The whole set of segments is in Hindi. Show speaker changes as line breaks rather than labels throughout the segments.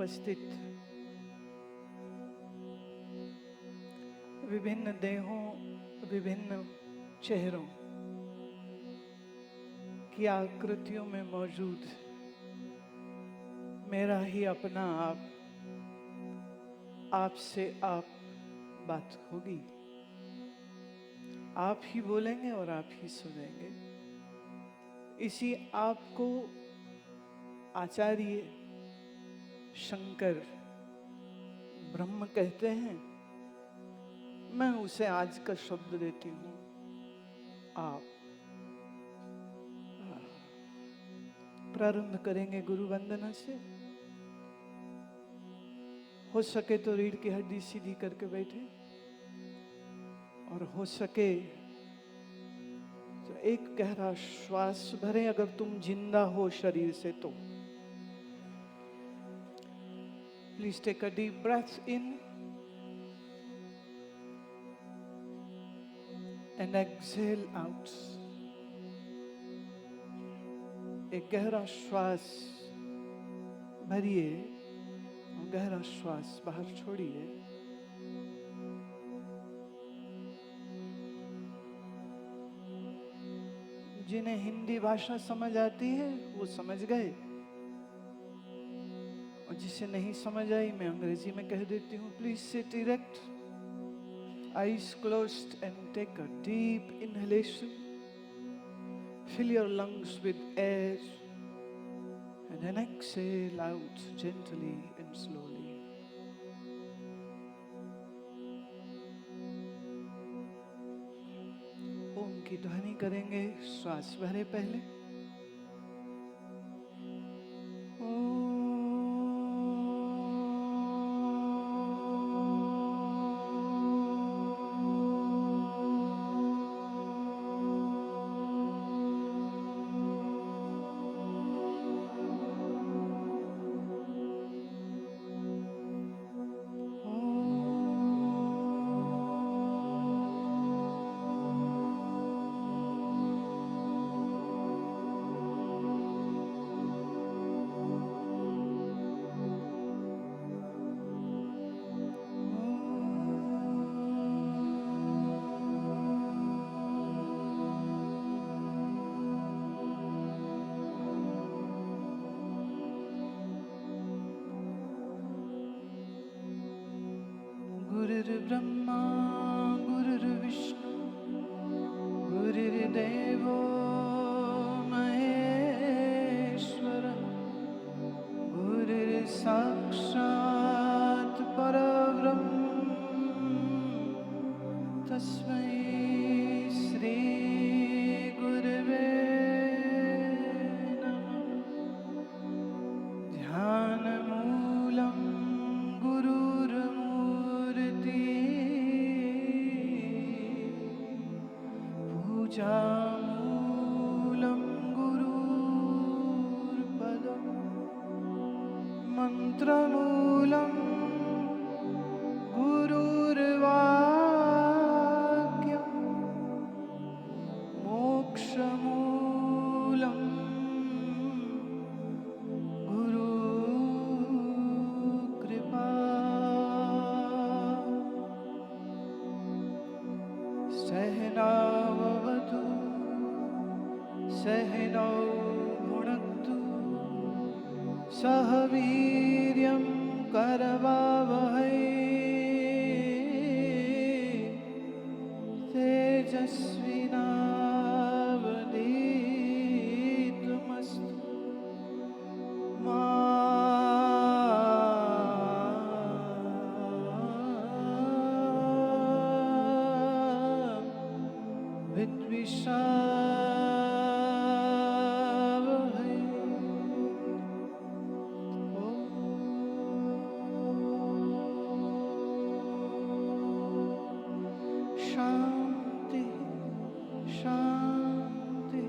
उपस्थित विभिन्न देहों, विभिन्न चेहरों की आकृतियों में मौजूद मेरा ही अपना आपसे आप बात होगी। आप ही बोलेंगे और आप ही सुनेंगे। इसी आप को आचार्य शंकर ब्रह्म कहते हैं। मैं उसे आज का शब्द देती हूं, आप। प्रारंभ करेंगे गुरु वंदना से। हो सके तो रीढ़ की हड्डी सीधी करके बैठे, और हो सके तो एक गहरा श्वास भरें, अगर तुम जिंदा हो शरीर से तो। Please take a deep breath in and exhale out. एक गहरा श्वास भरिए और गहरा श्वास बाहर छोड़िए। जिन्हें हिंदी भाषा समझ आती है वो समझ गए, और जिसे नहीं समझ आई मैं अंग्रेजी में कह देती हूँ। Please sit erect, eyes closed, and take a deep inhalation. Fill your lungs with air and then exhale out gently and slowly. ओम की ध्वनि करेंगे श्वास भरे पहले। गुरुर्ब्रह्मा गुरुर्विष्णु गुरुर्देवो महेश्वरः, गुरुर्साक्षात् परब्रह्म, तस्मै श्री गुरवे नमः। ध्यानमूलं पूजामूलं गुरुर्पदं, मन्त्रमूलं गुरुर्वाक्यं, मोक्षमूलं गुरुकृपा। सहनावतु सहनौ भुनक्तु, सह वीर्यं करवावहै, तेजस्विनावधीतमस्तु मा विद्विषावहै। शांति शांति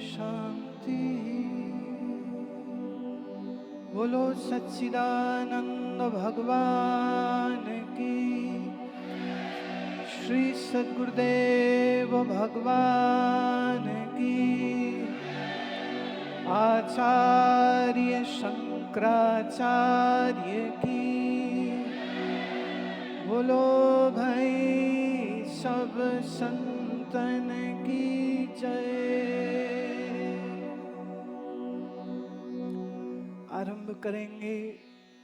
शांति। बोलो सच्चिदानंद भगवान की, श्री सद्गुरुदेव भगवान की, आचार्य शंकर शंकराचार्य की, बोलो भाई सब संतन की जय। आरंभ करेंगे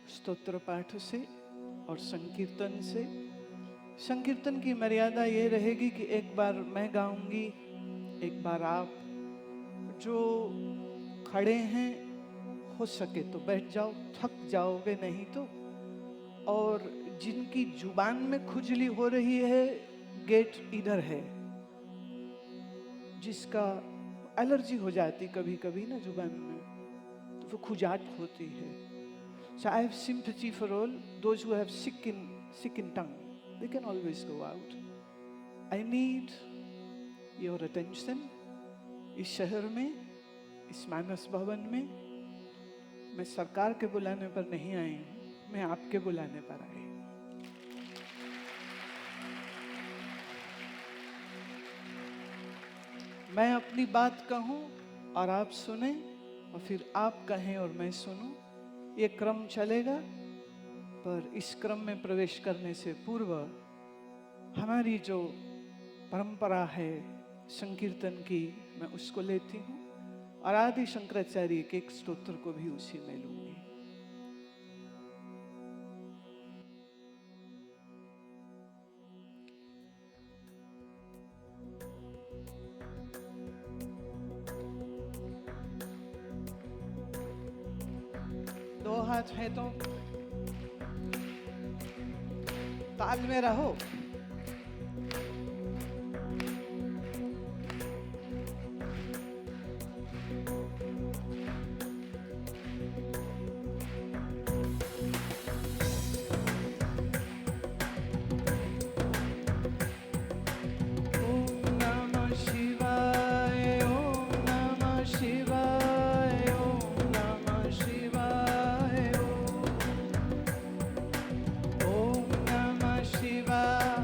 स्तोत्र पाठ से और संकीर्तन से। संकीर्तन की मर्यादा ये रहेगी कि एक बार मैं गाऊंगी, एक बार आप। जो खड़े हैं हो सके तो बैठ जाओ, थक जाओगे नहीं तो। और जिनकी जुबान में खुजली हो रही है, गेट इधर है। जिसका एलर्जी हो जाती कभी कभी ना जुबान में, तो वो खुजाट होती है। So I have sympathy for all those who have sick in tongue. They can always go out. I need your attention. इस शहर में, इस मानस भवन में मैं सरकार के बुलाने पर नहीं आई हूँ, मैं आपके बुलाने पर आई हूँ। मैं अपनी बात कहूँ और आप सुने, और फिर आप कहें और मैं सुनूं। ये क्रम चलेगा, पर इस क्रम में प्रवेश करने से पूर्व हमारी जो परंपरा है संकीर्तन की, मैं उसको लेती हूँ और आदि शंकराचार्य के एक स्तोत्र को भी उसी में लूंगी। दो हाथ है तो ताल में रहो। Shiva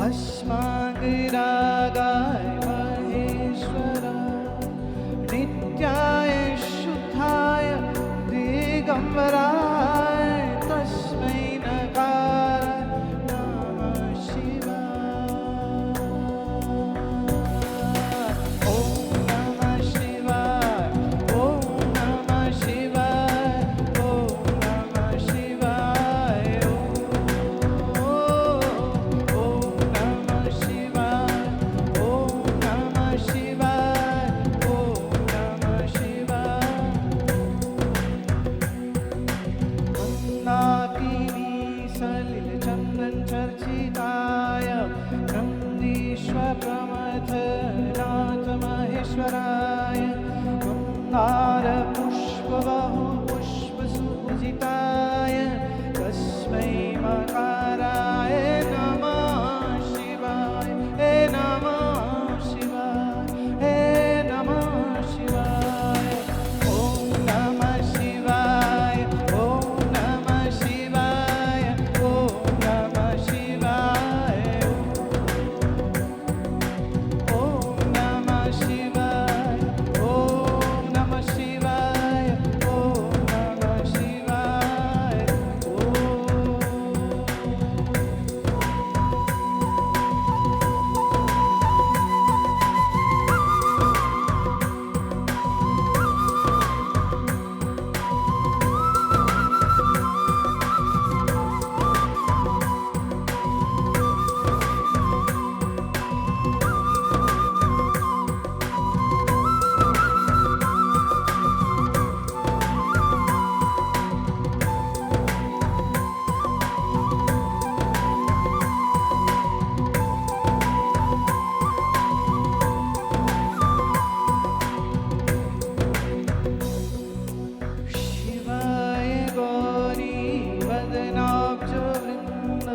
भस्माङ्गरागाय महेश्वराय नित्याय शुद्धाय दिगम्बराय तस्मै नकाराय नमः शिवाय। ॐ नमः शिवाय, ॐ नमः शिवाय, ॐ नमः शिवाय, ॐ नमः शिवाय, ॐ नमः शिवाय, ॐ नमः शिवाय। मन्दाकिनी सलिलचन्दन चर्चिताय नन्दीश्वर प्रमथनाथ महेश्वराय मन्दार पुष्पबाहु पुष्पसुपूजिताय तस्मै मकाराय नमः शिवाय। हे नमः शिवाय, हे नमः शिवाय। ॐ नमः शिवाय, ॐ नमः शिवाय, ॐ नमः शिवाय, ॐ नमः शिवाय, ॐ नमः शिवाय, ॐ नमः शिवाय, शिवाय गौरी वदनाब्जवृन्द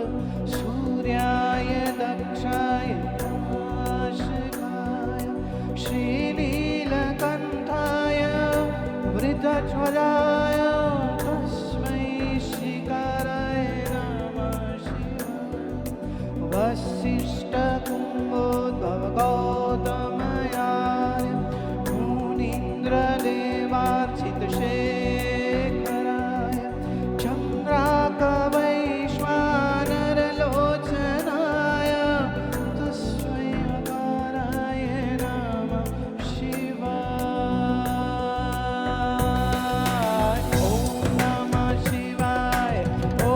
सूर्याय दक्षाय नाशिकाय श्रीनीलकण्ठाय वृद्धध्वजाय तस्मै श्रीकाराय नमः शिवाय। वसिष्ठकुम्भोद्भव गौतमयाय मुनीन्द्रदेवार्चितशेखराय चन्द्राकवैश्वानरलोचनाय तस्मै मकाराय नमः शिवाय। ॐ नमः शिवाय, ॐ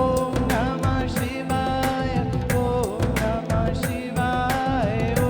नमः शिवाय, ॐ नमः शिवाय, ॐ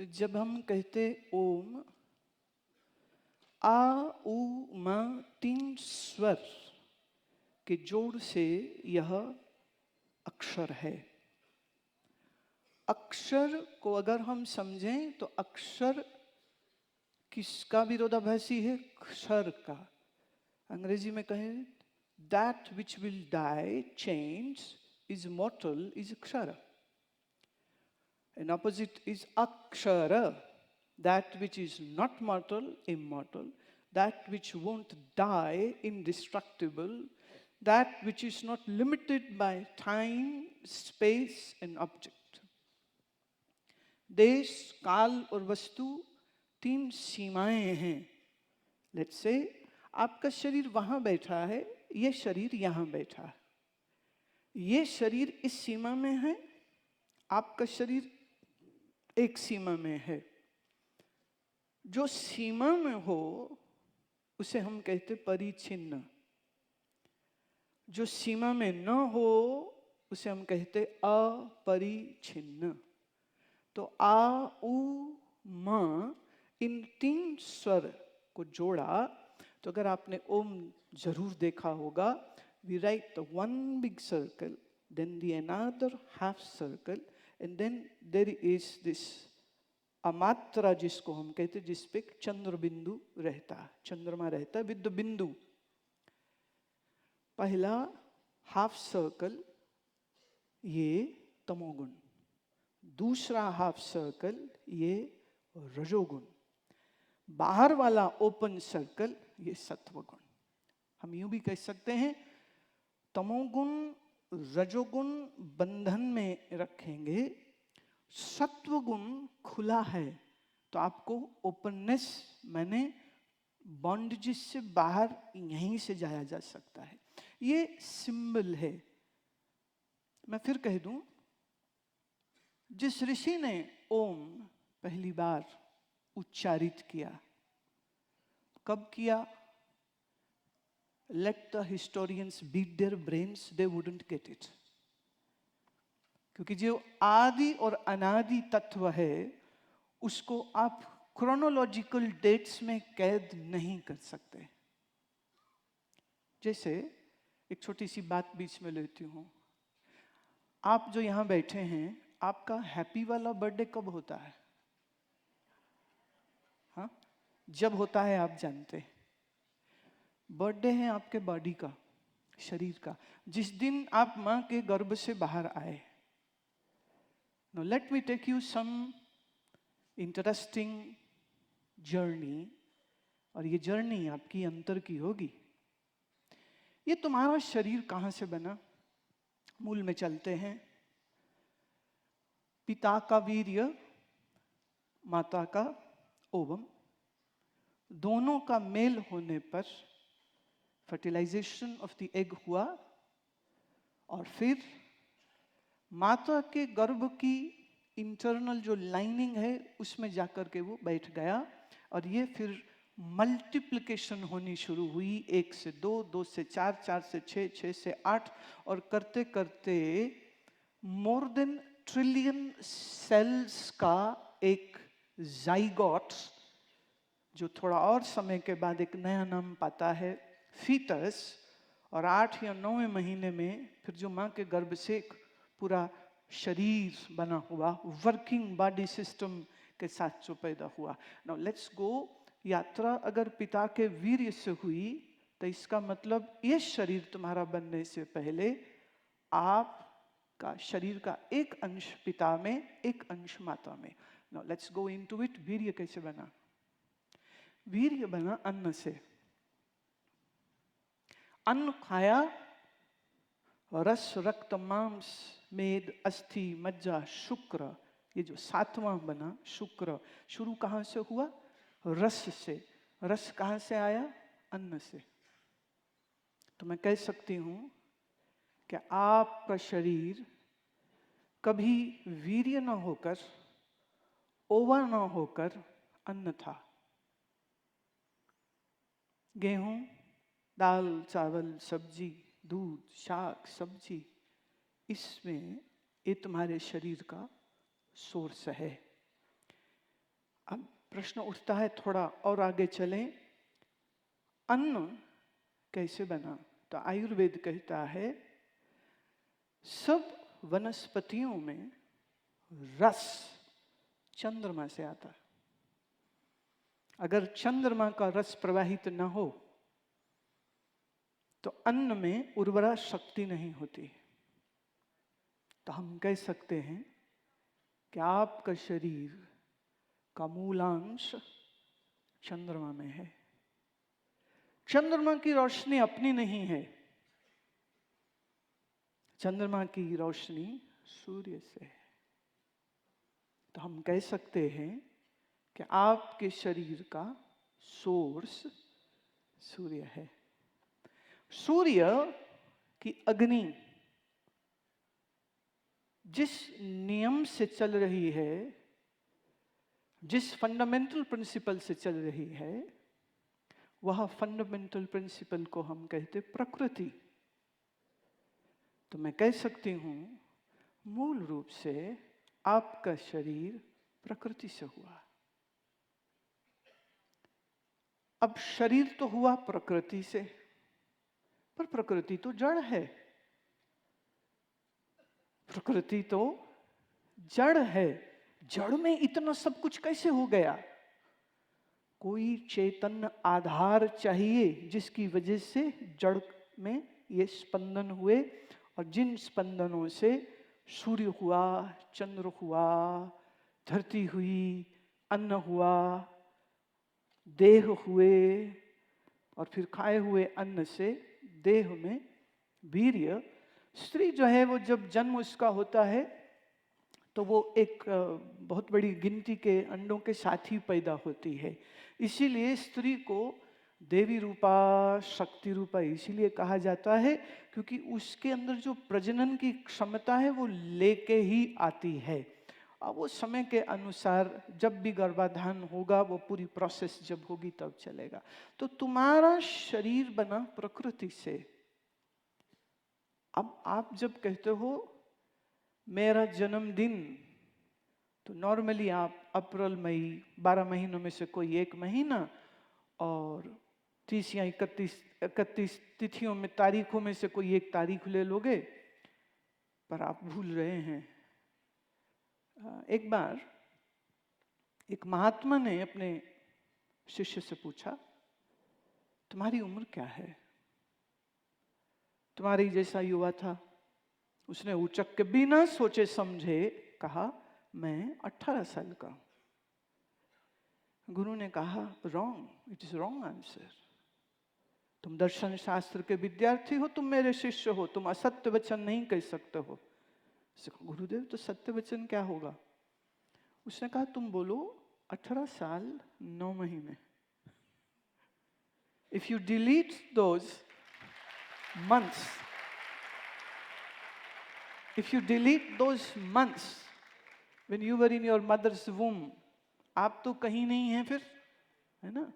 जब हम कहते ओम, आ उ म, 3 स्वर के जोड़ से यह अक्षर है। अक्षर को अगर हम समझें तो अक्षर किसका विरोधाभासी है? क्षर का। अंग्रेजी में कहें that which will die, change, is mortal, is kshara. And opposite is akshara, that which is not mortal, immortal, that which won't die, indestructible, that which is not limited by time, space and object. देश, काल और वस्तु 3 सीमाएं हैं। लेट्स से आपका शरीर वहां बैठा है, ये शरीर यहां बैठा है। ये शरीर इस सीमा में है, आपका शरीर एक सीमा में है। जो सीमा में हो उसे हम कहते परिच्छिन्न, जो सीमा में न हो उसे हम कहते अपरिच्छिन्न। तो आ उ म, इन 3 स्वर को जोड़ा तो अगर आपने ओम जरूर देखा होगा, we write the one big circle, then the another half circle, and then there is this अमात्रा जिसको हम कहते, जिस पे चंद्र बिंदु रहता है, चंद्रमा रहता है विद बिंदु। पहला हाफ सर्कल ये तमोगुण, दूसरा हाफ सर्कल ये रजोगुण, बाहर वाला ओपन सर्कल ये सत्वगुण। हम यूं भी कह सकते हैं तमोगुण रजोगुण बंधन में रखेंगे, सत्वगुण खुला है तो आपको ओपननेस माने बॉन्डेज से बाहर यहीं से जाया जा सकता है। ये सिंबल है। मैं फिर कह दूं, जिस ऋषि ने ओम पहली बार उच्चारित किया, कब किया? Let the historians beat their brains, they wouldn't get it. क्योंकि जो आदि और अनादि तत्व है उसको आप क्रोनोलॉजिकल डेट्स में कैद नहीं कर सकते। जैसे एक छोटी सी बात बीच में लेती हूं, आप जो यहां बैठे हैं, आपका हैप्पी वाला बर्थडे कब होता है? हाँ, जब होता है आप जानते हैं। बर्थडे है आपके बॉडी का, शरीर का, जिस दिन आप मां के गर्भ से बाहर आए। Now let me take you some interesting journey, और ये जर्नी आपकी अंतर की होगी। ये तुम्हारा शरीर कहां से बना? मूल में चलते हैं। पिता का वीर्य, माता का ओवम, दोनों का मेल होने पर फर्टिलाइजेशन ऑफ द एग हुआ, और फिर माता के गर्भ की इंटरनल जो लाइनिंग है उसमें जाकर के वो बैठ गया, और ये फिर मल्टीप्लिकेशन होनी शुरू हुई। 1 से 2, 2 से 4, 4 से 6, 6 से 8, और करते करते मोर देन ट्रिलियन सेल्स का एक जाइगोट, जो थोड़ा और समय के बाद एक नया नाम पाता है फीटस, और 8 या 9वें महीने में फिर जो माँ के गर्भ से एक पूरा शरीर बना हुआ, वर्किंग बॉडी सिस्टम के साथ जो पैदा हुआ। Now let's go. यात्रा अगर पिता के वीर्य से हुई तो इसका मतलब ये शरीर तुम्हारा बनने से पहले आपका शरीर का एक अंश पिता में, एक अंश माता में। Now let's go into it. वीर्य कैसे बना? वीर्य बना अन्न से। अन्न खाया, रस रक्त मांस मेद अस्थि मज्जा शुक्र, ये जो 7वां बना शुक्र, शुरू कहां से हुआ? रस से। रस कहां से आया? अन्न से। तो मैं कह सकती हूं कि आपका शरीर कभी वीर्य न होकर, ओवा न होकर अन्न था। गेहूं, दाल, चावल, सब्जी, दूध, शाक, सब्जी, इसमें ये तुम्हारे शरीर का सोर्स है। प्रश्न उठता है, थोड़ा और आगे चलें, अन्न कैसे बना? तो आयुर्वेद कहता है सब वनस्पतियों में रस चंद्रमा से आता है। अगर चंद्रमा का रस प्रवाहित न हो तो अन्न में उर्वरा शक्ति नहीं होती। तो हम कह सकते हैं कि आपका शरीर का मूलांश चंद्रमा में है। चंद्रमा की रोशनी अपनी नहीं है, चंद्रमा की रोशनी सूर्य से है। तो हम कह सकते हैं कि आपके शरीर का सोर्स सूर्य है। सूर्य की अग्नि जिस नियम से चल रही है, जिस फंडामेंटल प्रिंसिपल से चल रही है, वह फंडामेंटल प्रिंसिपल को हम कहते प्रकृति। तो मैं कह सकती हूं मूल रूप से आपका शरीर प्रकृति से हुआ। अब शरीर तो हुआ प्रकृति से, पर प्रकृति तो जड़ है। प्रकृति तो जड़ है, जड़ में इतना सब कुछ कैसे हो गया? कोई चैतन्य आधार चाहिए जिसकी वजह से जड़ में ये स्पंदन हुए, और जिन स्पंदनों से सूर्य हुआ, चंद्र हुआ, धरती हुई, अन्न हुआ, देह हुए, और फिर खाए हुए अन्न से देह में वीर्य। स्त्री जो है वो जब जन्म उसका होता है तो वो एक बहुत बड़ी गिनती के अंडों के साथ ही पैदा होती है। इसीलिए स्त्री को देवी रूपा, शक्ति रूपा इसीलिए कहा जाता है क्योंकि उसके अंदर जो प्रजनन की क्षमता है वो लेके ही आती है। अब वो समय के अनुसार जब भी गर्भाधान होगा, वो पूरी प्रोसेस जब होगी तब चलेगा। तो तुम्हारा शरीर बना प्रकृति से। अब आप जब कहते हो मेरा जन्मदिन, तो नॉर्मली आप अप्रैल मई 12 महीनों में से कोई एक महीना और 30 या 31 तिथियों में, तारीखों में से कोई एक तारीख ले लोगे। पर आप भूल रहे हैं, एक बार एक महात्मा ने अपने शिष्य से पूछा, तुम्हारी उम्र क्या है? तुम्हारी जैसा युवा था। उसने उचक के बिना सोचे समझे कहा, मैं 18 साल का। गुरु ने कहा, wrong, it is wrong answer. तुम दर्शन शास्त्र के विद्यार्थी हो, तुम मेरे शिष्य हो, तुम असत्य वचन नहीं कह सकते हो। गुरुदेव तो सत्य वचन क्या होगा? उसने कहा, तुम बोलो 18 साल 9 महीने। If you delete those months, if you delete those months when you were in your mother's womb, आप तो कहीं नहीं हैं फिर, है ना?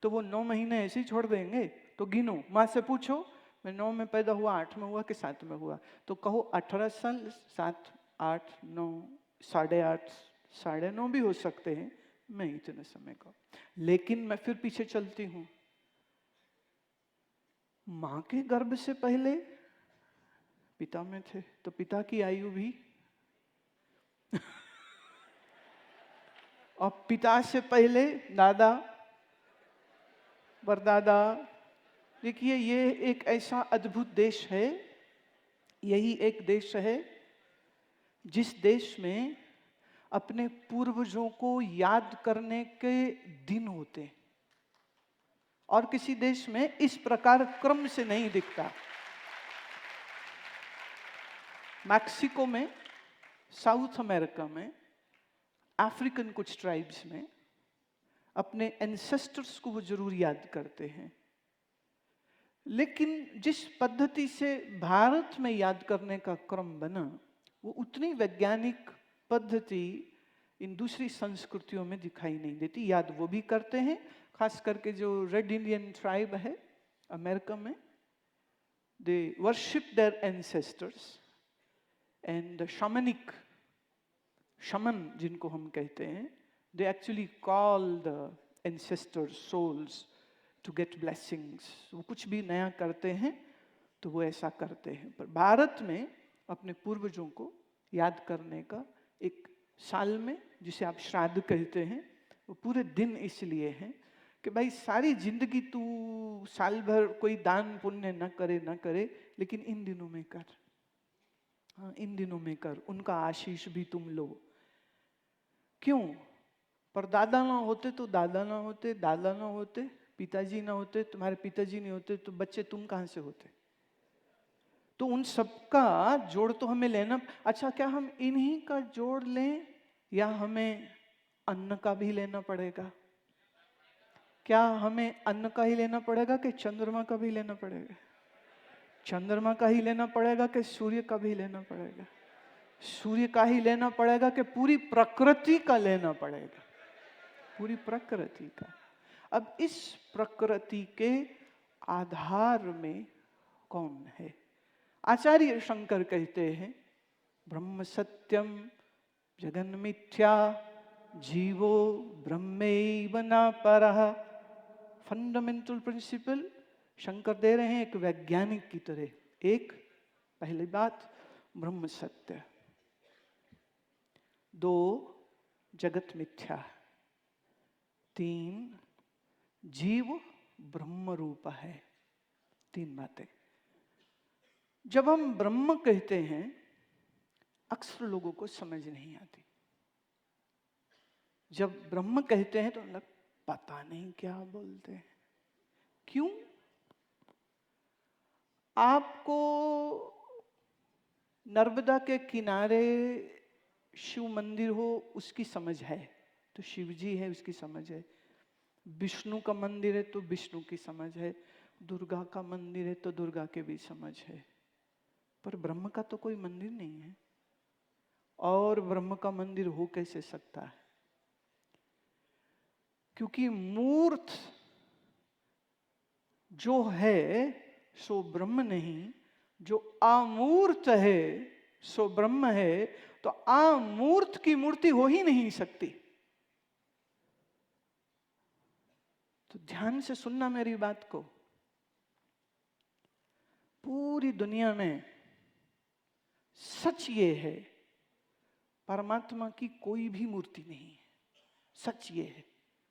तो वो 9 महीने ऐसे ही छोड़ देंगे? तो गिनो, माँ से पूछो, मैं 9 में पैदा हुआ, 8 में हुआ कि 7 में हुआ? तो कहो 18 साल, 7, 8, 9, 8.5, 9.5 भी हो सकते हैं, मैं इतने समय का। लेकिन मैं फिर पीछे चलती हूँ, माँ के गर्भ से पहले पिता में थे, तो पिता की आयु भी और पिता से पहले दादा, परदादा। देखिए, ये एक ऐसा अद्भुत देश है, यही एक देश है जिस देश में अपने पूर्वजों को याद करने के दिन होते हैं, और किसी देश में इस प्रकार क्रम से नहीं दिखता। मैक्सिको में, साउथ अमेरिका में, अफ्रीकन कुछ ट्राइब्स में अपने एंसेस्टर्स को वो जरूर याद करते हैं। लेकिन जिस पद्धति से भारत में याद करने का क्रम बना, वो उतनी वैज्ञानिक पद्धति इन दूसरी संस्कृतियों में दिखाई नहीं देती। याद वो भी करते हैं, खास करके जो रेड इंडियन ट्राइब है अमेरिका में, they worship their ancestors and shamanic, shaman जिनको हम कहते हैं, They actually call the ancestor souls to get blessings. वो कुछ भी नया करते हैं तो वो ऐसा करते हैं। पर भारत में अपने पूर्वजों को याद करने का एक साल में, जिसे आप श्राद्ध कहते हैं, वो पूरे दिन इसलिए हैं कि भाई सारी जिंदगी तू साल भर कोई दान पुण्य न करे, लेकिन इन दिनों में कर। हाँ, इन दिनों में कर, उनका आशीष भी तुम लो। क्यों? पर दादा ना होते तो दादा ना होते, दादा ना होते, पिताजी ना होते, तुम्हारे पिताजी नहीं होते तो बच्चे तुम कहां से होते? तो उन सबका जोड़ तो हमें लेना। अच्छा, क्या हम इन्हीं का जोड़ लें या हमें अन्न का भी लेना पड़ेगा? क्या हमें अन्न का ही लेना पड़ेगा कि चंद्रमा का भी लेना पड़ेगा? चंद्रमा का ही लेना पड़ेगा कि सूर्य का भी लेना पड़ेगा? सूर्य का ही लेना पड़ेगा कि पूरी प्रकृति का लेना पड़ेगा? पूरी प्रकृति का। अब इस प्रकृति के आधार में कौन है? आचार्य शंकर कहते हैं ब्रह्म सत्यम जगन मिथ्या जीवो ब्रह्मैव न परः। फंडामेंटल प्रिंसिपल शंकर दे रहे हैं एक वैज्ञानिक की तरह। एक, पहली बात ब्रह्म सत्य। दो, जगत मिथ्या। तीन, जीव ब्रह्म रूप है। तीन बातें। जब हम ब्रह्म कहते हैं अक्सर लोगों को समझ नहीं आती। जब ब्रह्म कहते हैं तो मतलब पता नहीं क्या बोलते हैं। क्यों? आपको नर्मदा के किनारे शिव मंदिर हो उसकी समझ है तो शिव जी है उसकी समझ है। विष्णु का मंदिर है तो विष्णु की समझ है। दुर्गा का मंदिर है तो दुर्गा के भी समझ है। पर ब्रह्म का तो कोई मंदिर नहीं है, और ब्रह्म का मंदिर हो कैसे सकता है? क्योंकि मूर्त जो है सो ब्रह्म नहीं, जो अमूर्त है सो ब्रह्म है। तो अमूर्त की मूर्ति हो ही नहीं सकती। तो ध्यान से सुनना मेरी बात को। पूरी दुनिया में सच ये है, परमात्मा की कोई भी मूर्ति नहीं है। सच ये है,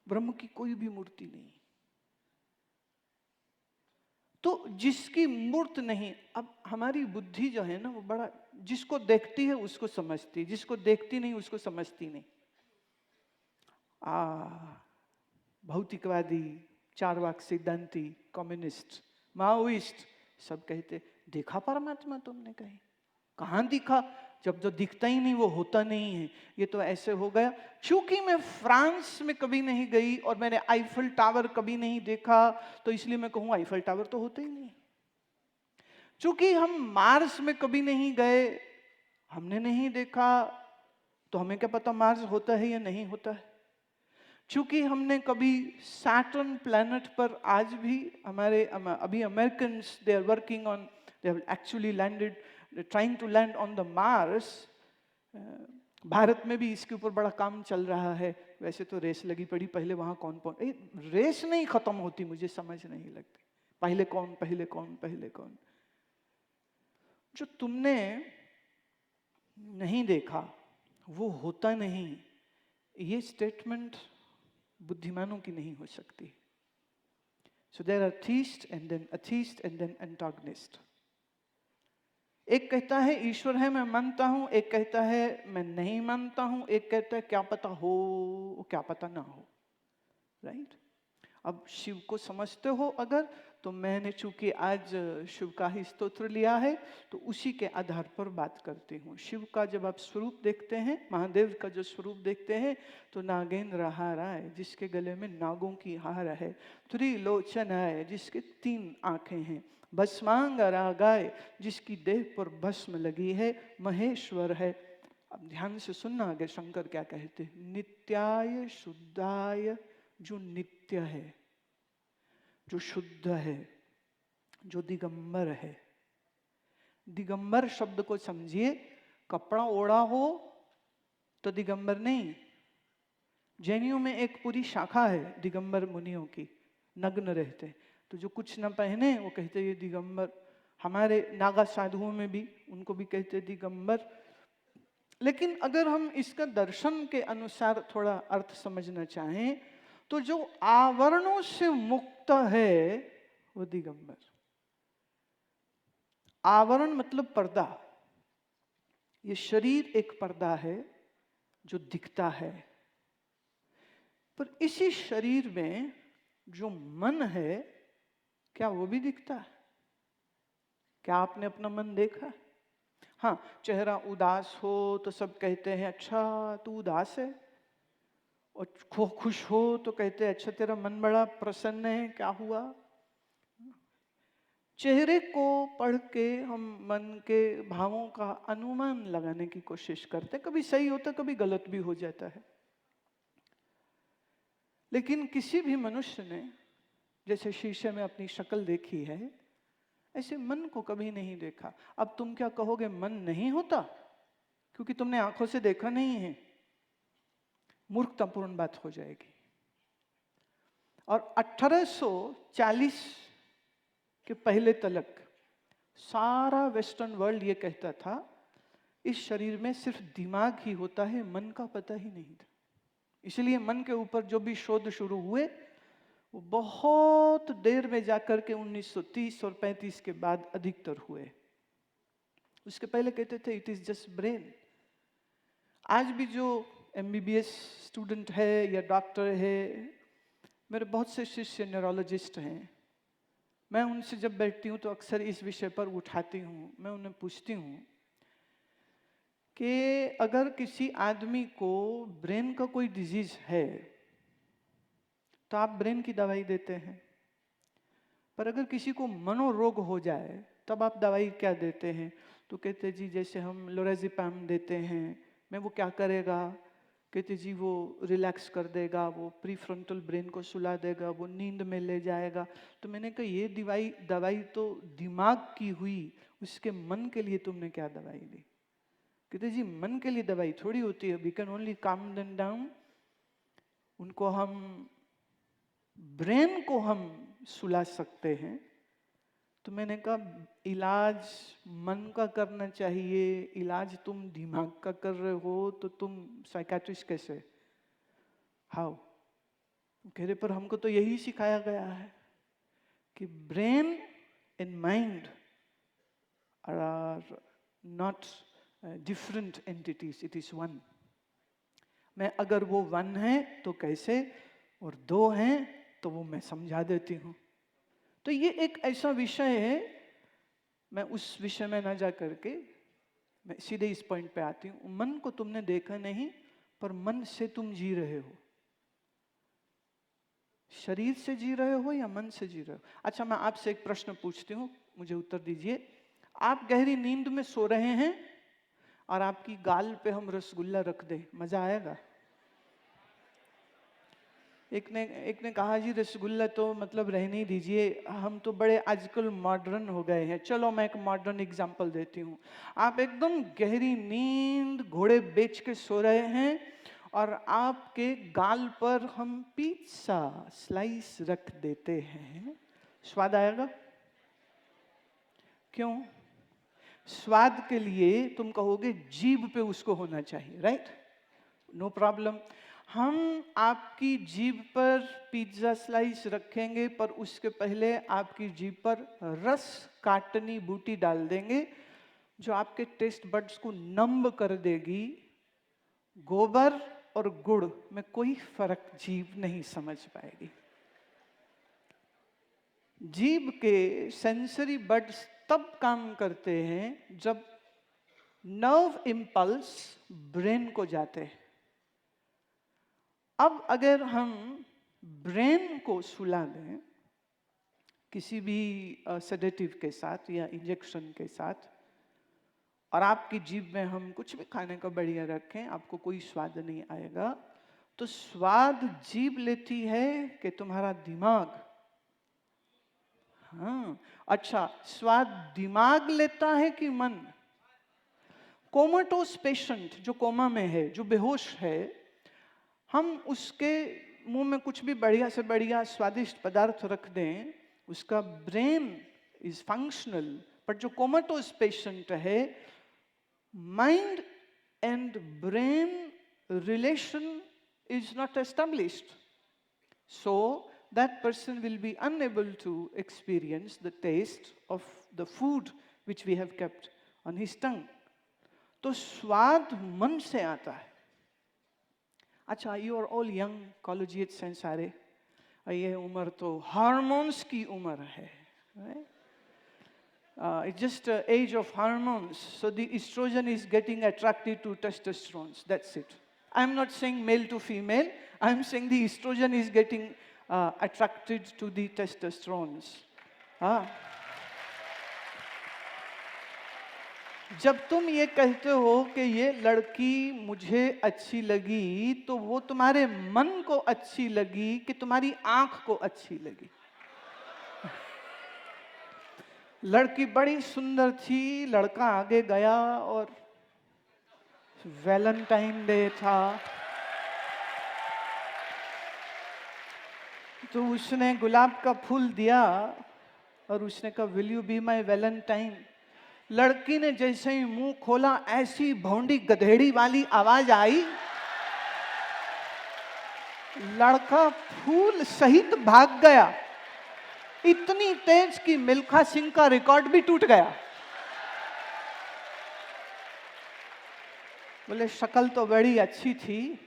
ब्रह्म की कोई भी मूर्ति नहीं। तो जिसकी मूर्त नहीं, अब हमारी बुद्धि जो है ना वो बड़ा, जिसको देखती है उसको समझती, जिसको देखती नहीं उसको समझती नहीं। भौतिकवादी, चारवाक सिद्धांती, कम्युनिस्ट, माओइस्ट सब कहते देखा परमात्मा तुमने कहीं? कहां दिखा? जब जो दिखता ही नहीं वो होता नहीं है। ये तो ऐसे हो गया। चूंकि मैं फ्रांस में कभी नहीं गई और मैंने आईफल टावर कभी नहीं देखा तो इसलिए मैं कहूं आईफल टावर तो होता ही नहीं। चूंकि हम मार्स में कभी नहीं गए, हमने नहीं देखा, तो हमें क्या पता मार्स होता है या नहीं होता है। चूंकि हमने कभी सैटर्न प्लैनेट पर, आज भी हमारे अभी American they are working on, they have actually landed, trying to land on the Mars. Bharat में भी इसके ऊपर बड़ा काम चल रहा है। वैसे तो रेस लगी पड़ी, पहले वहां कौन कौन, रेस नहीं खत्म होती, मुझे समझ नहीं लगती पहले कौन पहले कौन पहले कौन। जो तुमने नहीं देखा वो होता नहीं, ये स्टेटमेंट बुद्धिमानों की नहीं हो सकती। So there are theist and then atheist and then antagonist. एक कहता है ईश्वर है मैं मानता हूं, एक कहता है मैं नहीं मानता हूं, एक कहता है क्या पता हो क्या पता ना हो। राइट? अब शिव को समझते हो अगर, तो मैंने चूंकि आज शिव का ही स्तोत्र लिया है तो उसी के आधार पर बात करती हूँ। शिव का जब आप स्वरूप देखते हैं, महादेव का जो स्वरूप देखते हैं, तो नागेंद्र हार है जिसके गले में नागों की हार है, त्रिलोचन है जिसके 3 आंखें हैं, भस्मांग रागाय जिसकी देह पर भस्म लगी है, महेश्वर है। अब ध्यान से सुनना आगे शंकर क्या कहते हैं। नित्याय शुद्धाय, जो नित्य है, जो शुद्ध है, जो दिगंबर है। दिगंबर शब्द को समझिए, कपड़ा ओढ़ा हो तो दिगंबर नहीं, जैनियों में एक पूरी शाखा है दिगंबर मुनियों की, नग्न रहते, तो जो कुछ न पहने वो कहते ये दिगंबर। हमारे नागा साधुओं में भी उनको भी कहते दिगंबर। लेकिन अगर हम इसका दर्शन के अनुसार थोड़ा अर्थ समझना चाहें तो जो आवरणों से मुक्त है वो दिगंबर। आवरण मतलब पर्दा। ये शरीर एक पर्दा है जो दिखता है, पर इसी शरीर में जो मन है क्या वो भी दिखता है? क्या आपने अपना मन देखा? हाँ, चेहरा उदास हो तो सब कहते हैं अच्छा तू उदास है, और खुश हो तो कहते हैं अच्छा तेरा मन बड़ा प्रसन्न है, क्या हुआ? चेहरे को पढ़ के हम मन के भावों का अनुमान लगाने की कोशिश करते हैं। कभी सही होता, कभी गलत भी हो जाता है। लेकिन किसी भी मनुष्य ने जैसे शीशे में अपनी शक्ल देखी है, ऐसे मन को कभी नहीं देखा। अब तुम क्या कहोगे, मन नहीं होता क्योंकि तुमने आंखों से देखा नहीं है? मूर्खतापूर्ण बात हो जाएगी। और 1840 के पहले तक सारा वेस्टर्न वर्ल्ड ये कहता था इस शरीर में सिर्फ दिमाग ही होता है, मन का पता ही नहीं था। इसलिए मन के ऊपर जो भी शोध शुरू हुए वो बहुत देर में जाकर के 1930 और 35 के बाद अधिकतर हुए। उसके पहले कहते थे इट इज जस्ट ब्रेन। आज भी जो MBBS स्टूडेंट है या डॉक्टर है, मेरे बहुत से शिष्य न्यूरोलॉजिस्ट हैं, मैं उनसे जब बैठती हूँ तो अक्सर इस विषय पर उठाती हूँ। मैं उन्हें पूछती हूँ कि अगर किसी आदमी को ब्रेन का कोई डिजीज है तो आप ब्रेन की दवाई देते हैं, पर अगर किसी को मनोरोग हो जाए तब आप दवाई क्या देते हैं? तो कहते जी जैसे हम लोराज़ेपाम देते हैं। मैं वो क्या करेगा? कहते जी वो रिलैक्स कर देगा, वो प्रीफ्रंटल ब्रेन को सुला देगा, वो नींद में ले जाएगा। तो मैंने कहा ये दवाई तो दिमाग की हुई, उसके मन के लिए तुमने क्या दवाई दी? कहते जी मन के लिए दवाई थोड़ी होती है, we can only calm them down. उनको हम ब्रेन को हम सुला सकते हैं। तो मैंने कहा इलाज मन का करना चाहिए, इलाज तुम दिमाग का कर रहे हो, तो तुम साइकेट्रिस्ट कैसे? हाउ? कह रहे पर हमको तो यही सिखाया गया है कि brain and mind are not different entities, it is one. मैं अगर वो वन है तो कैसे, और दो हैं तो वो मैं समझा देती हूँ। तो ये एक ऐसा विषय है, मैं उस विषय में ना जा करके मैं सीधे इस पॉइंट पे आती हूँ। मन को तुमने देखा नहीं, पर मन से तुम जी रहे हो। शरीर से जी रहे हो या मन से जी रहे हो? अच्छा, मैं आपसे एक प्रश्न पूछती हूँ, मुझे उत्तर दीजिए। आप गहरी नींद में सो रहे हैं और आपकी गाल पे हम रसगुल्ला रख दें, मजा आएगा? एक ने कहा जी रसगुल्ला तो मतलब रहने ही दीजिए, हम तो बड़े आजकल मॉडर्न हो गए हैं। चलो मैं एक मॉडर्न एग्जांपल देती हूँ। आप एकदम गहरी नींद घोड़े बेच के सो रहे हैं और आपके गाल पर हम पिज्जा स्लाइस रख देते हैं, स्वाद आएगा? क्यों? स्वाद के लिए तुम कहोगे जीभ पे उसको होना चाहिए, राइट? No problem. हम आपकी जीभ पर पिज्जा स्लाइस रखेंगे, पर उसके पहले आपकी जीभ पर रस काटनी बूटी डाल देंगे जो आपके टेस्ट बड्स को नंब कर देगी। गोबर और गुड़ में कोई फर्क जीभ नहीं समझ पाएगी। जीभ के सेंसरी बड्स तब काम करते हैं जब नर्व इम्पल्स ब्रेन को जाते हैं। अब अगर हम ब्रेन को सुला दें किसी भी सेडेटिव के साथ या इंजेक्शन के साथ, और आपकी जीभ में हम कुछ भी खाने का बढ़िया रखें, आपको कोई स्वाद नहीं आएगा, तो स्वाद जीभ लेती है कि तुम्हारा दिमाग? हाँ, अच्छा, स्वाद दिमाग लेता है कि मन? कोमाटोस पेशेंट जो कोमा में है, जो बेहोश है, हम उसके मुंह में कुछ भी बढ़िया से बढ़िया स्वादिष्ट पदार्थ रख दें, उसका ब्रेन इज फंक्शनल, बट जो कोमाटोस पेशेंट है, mind and brain relation is not established. So that person will be unable to experience the taste of the food which we have kept on his tongue. तो स्वाद मन से आता है. अच्छा, you are all young collegiates and सारे, ये उम्र तो हार्मोन्स की उम्र है, right? It's just age of hormones. So the estrogen is getting attracted to testosterone. That's it. I'm not saying male to female. I'm saying the estrogen is getting attracted to the testosterone. जब तुम ये कहते हो कि ये लड़की मुझे अच्छी लगी, तो वो तुम्हारे मन को अच्छी लगी कि तुम्हारी आंख को अच्छी लगी? लड़की बड़ी सुंदर थी, लड़का आगे गया और वैलेंटाइन डे था, तो उसने गुलाब का फूल दिया और उसने कहा will you be my Valentine? लड़की ने जैसे ही मुंह खोला, ऐसी भौंडी गधेड़ी वाली आवाज आई, लड़का फूल सहित भाग गया, इतनी तेज कि मिल्खा सिंह का रिकॉर्ड भी टूट गया. बोले शक्ल तो बड़ी अच्छी थी,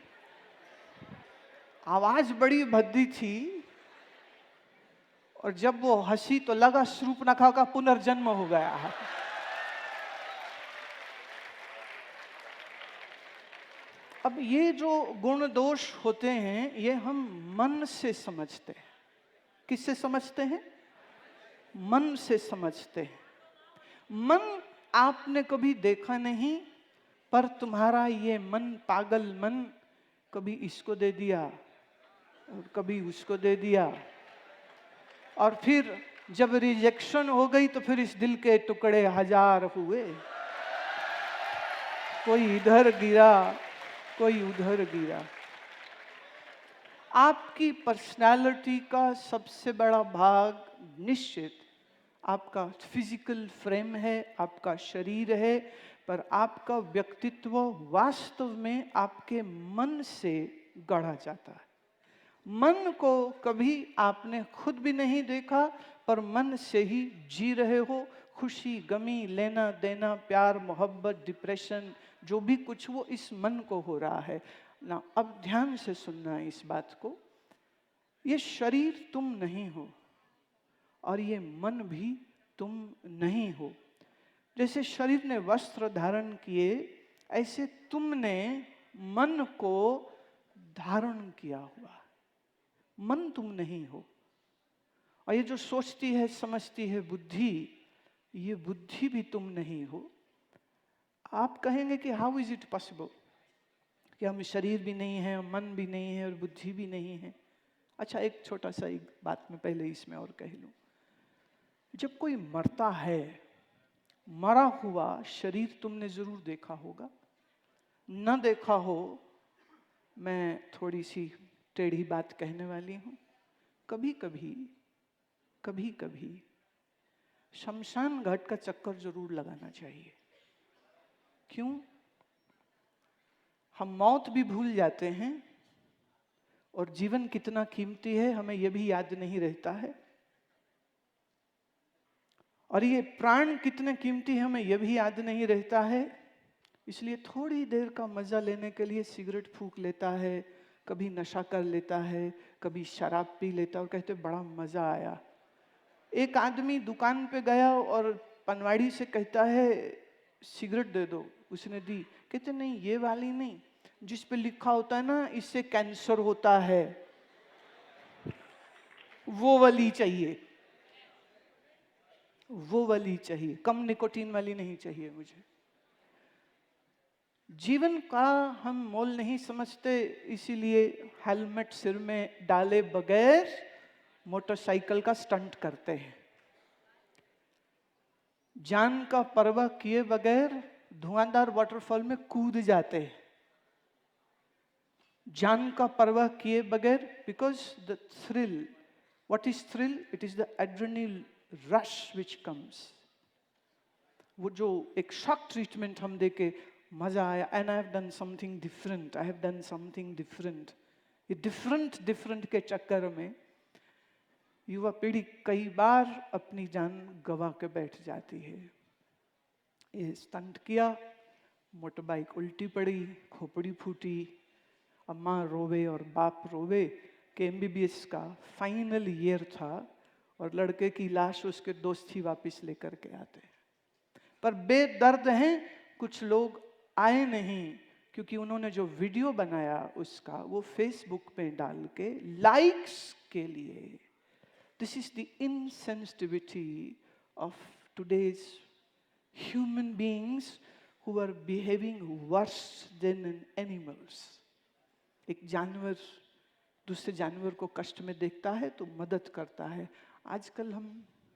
आवाज बड़ी भद्दी थी, और जब वो हंसी तो लगा शूर्पणखा का पुनर्जन्म हो गया. अब ये जो गुण दोष होते हैं, ये हम मन से समझते हैं. किससे समझते हैं? मन से समझते हैं. मन आपने कभी देखा नहीं, पर तुम्हारा ये मन, पागल मन, कभी इसको दे दिया और कभी उसको दे दिया, और फिर जब रिजेक्शन हो गई तो फिर इस दिल के टुकड़े हजार हुए. कोई इधर गिरा, कोई उधर गिरा. आपकी पर्सनालिटी का सबसे बड़ा भाग निश्चित आपका फिजिकल फ्रेम है, आपका शरीर है, पर आपका व्यक्तित्व वास्तव में आपके मन से गढ़ा जाता है. मन को कभी आपने खुद भी नहीं देखा, पर मन से ही जी रहे हो. खुशी, गमी, लेना देना, प्यार, मोहब्बत, डिप्रेशन, जो भी कुछ, वो इस मन को हो रहा है ना. अब ध्यान से सुनना इस बात को. ये शरीर तुम नहीं हो और ये मन भी तुम नहीं हो. जैसे शरीर ने वस्त्र धारण किए, ऐसे तुमने मन को धारण किया हुआ. मन तुम नहीं हो. और ये जो सोचती है, समझती है बुद्धि, ये बुद्धि भी तुम नहीं हो. आप कहेंगे कि हाउ इज इट पॉसिबल कि हम शरीर भी नहीं है, मन भी नहीं है और बुद्धि भी नहीं है. अच्छा, एक छोटा सा एक बात मैं पहले इसमें और कह लूं. जब कोई मरता है, मरा हुआ शरीर तुमने जरूर देखा होगा. न देखा हो, मैं थोड़ी सी टेढ़ी बात कहने वाली हूं. कभी कभी शमशान घाट का चक्कर जरूर लगाना चाहिए. क्यों? हम मौत भी भूल जाते हैं और जीवन कितना कीमती है हमें यह भी याद नहीं रहता है. और ये प्राण कितने कीमती है हमें यह भी याद नहीं रहता है. इसलिए थोड़ी देर का मजा लेने के लिए सिगरेट फूंक लेता है, कभी नशा कर लेता है, कभी शराब पी लेता है और कहते बड़ा मजा आया. एक आदमी दुकान पे गया और पनवाड़ी से कहता है सिगरेट दे दो. उसने दी. कहते नहीं, ये वाली नहीं, जिस पे लिखा होता है ना इससे कैंसर होता है, वो वाली चाहिए. वो वाली चाहिए, कम निकोटीन वाली नहीं चाहिए मुझे. जीवन का हम मोल नहीं समझते, इसीलिए हेलमेट सिर में डाले बगैर मोटरसाइकिल का स्टंट करते हैं. जान का परवाह किए बगैर धुआंधार वाटरफॉल में कूद जाते हैं. जान का परवाह किए बगैर, because the thrill, what is thrill? It is the adrenal rush which comes. वो जो एक शॉक ट्रीटमेंट हम देके मजा आया, and I have done something different, I have done something different, ये डिफरेंट डिफरेंट के चक्कर में युवा पीढ़ी कई बार अपनी जान गवा के बैठ जाती है। ये स्टंट किया, मोटर बाइक उल्टी पड़ी, खोपड़ी फूटी, अम्मा रोवे और बाप रोवे कि एमबीबीएस का फाइनल ईयर था और लड़के की लाश उसके दोस्त ही वापस लेकर के आते। पर बेदर्द हैं कुछ लोग आए नहीं, क्योंकि उन्होंने जो वीडियो बनाया उसका वो फेसबुक पे डाल के लाइक्स के लिए। This is the insensitivity of today's human beings who are behaving worse than animals. एक जानवर दूसरे जानवर को कष्ट में देखता है तो मदद करता है। आजकल हम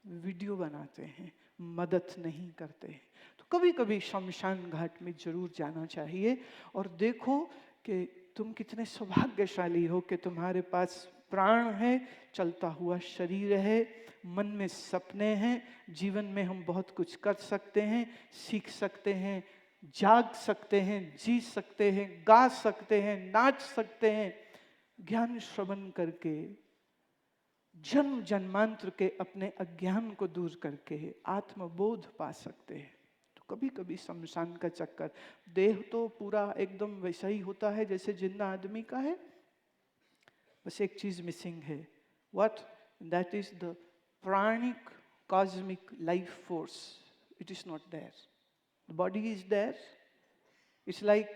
वीडियो बनाते हैं, मदद नहीं करते हैं। तो कभी कभी शमशान घाट में जरूर जाना चाहिए और देखो कि तुम कितने सौभाग्यशाली हो कि तुम्हारे पास प्राण है, चलता हुआ शरीर है, मन में सपने हैं, जीवन में हम बहुत कुछ कर सकते हैं, सीख सकते हैं, जाग सकते हैं, जी सकते हैं, गा सकते हैं, नाच सकते हैं, ज्ञान श्रवण करके जन्म जन्मांतर के अपने अज्ञान को दूर करके आत्मबोध पा सकते हैं। तो कभी कभी शमशान का चक्कर, देह तो पूरा एकदम वैसा ही होता है जैसे जिंदा आदमी का है, बस एक चीज मिसिंग है। What? That is the pranic cosmic life force. It is not there, the body is there. It's like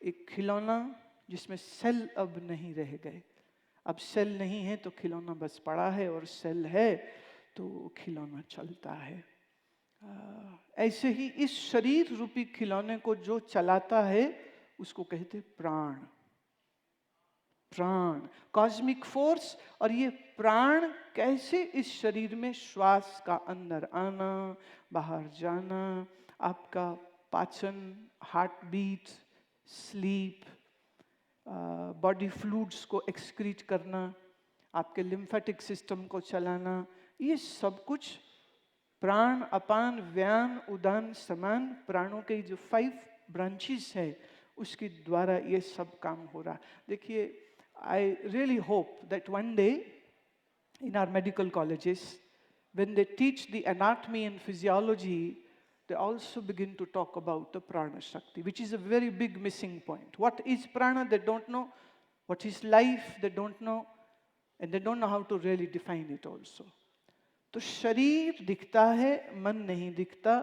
एक खिलौना जिसमें सेल अब नहीं रह गए। अब सेल नहीं है तो खिलौना बस पड़ा है, और सेल है तो खिलौना चलता है। ऐसे ही इस शरीर रूपी खिलौने को जो चलाता है उसको कहते प्राण। प्राण, कॉस्मिक फोर्स। और ये प्राण कैसे इस शरीर में श्वास का अंदर आना, बाहर जाना, आपका पाचन, heart beat, sleep, body fluids को एक्सक्रीट करना, आपके लिम्फेटिक सिस्टम को चलाना, ये सब कुछ प्राण, अपान, व्यान, उदान, समान, प्राणों के जो 5 ब्रांचेस है उसके द्वारा ये सब काम हो रहा। देखिए, I really hope that one day in our medical colleges, when they teach the anatomy and physiology, they also begin to talk about the prana shakti, which is a very big missing point. What is prana? They don't know. What is life? They don't know. And they don't know how to really define it also. तो शरीर दिखता है, मन नहीं दिखता,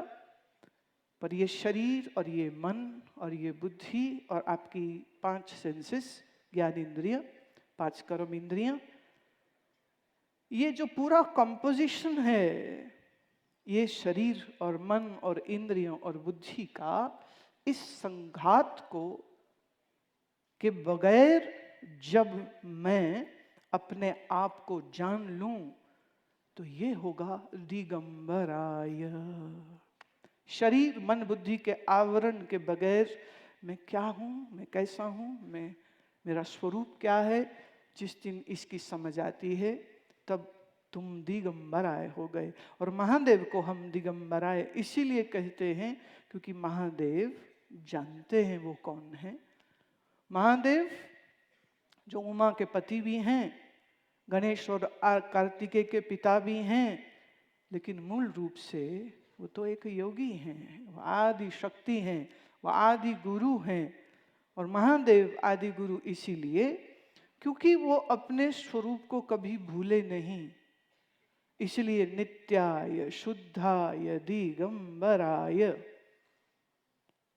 पर ये शरीर और ये मन और ये बुद्धि और आपकी 5 सेंसेस, ज्ञान इंद्रिय, 5 कर्म इंद्रियां, ये जो पूरा कंपोजिशन है, ये शरीर और मन और इंद्रियों और बुद्धि का, इस संघात को के बगैर जब मैं अपने आप को जान लूं तो ये होगा दिगंबराय। शरीर मन बुद्धि के आवरण के बगैर मैं क्या हूं, मैं कैसा हूं, मैं मेरा स्वरूप क्या है, जिस दिन इसकी समझ आती है तब तुम दिगंबराय हो गए। और महादेव को हम दिगंबराय इसीलिए कहते हैं क्योंकि महादेव जानते हैं वो कौन है। महादेव जो उमा के पति भी हैं, गणेश और कार्तिकेय के पिता भी हैं, लेकिन मूल रूप से वो तो एक योगी हैं, वो आदि शक्ति हैं, वो आदि गुरु हैं। और महादेव आदि गुरु इसीलिए क्योंकि वो अपने स्वरूप को कभी भूले नहीं, इसलिए नित्याय शुद्धाय दिगंबराय।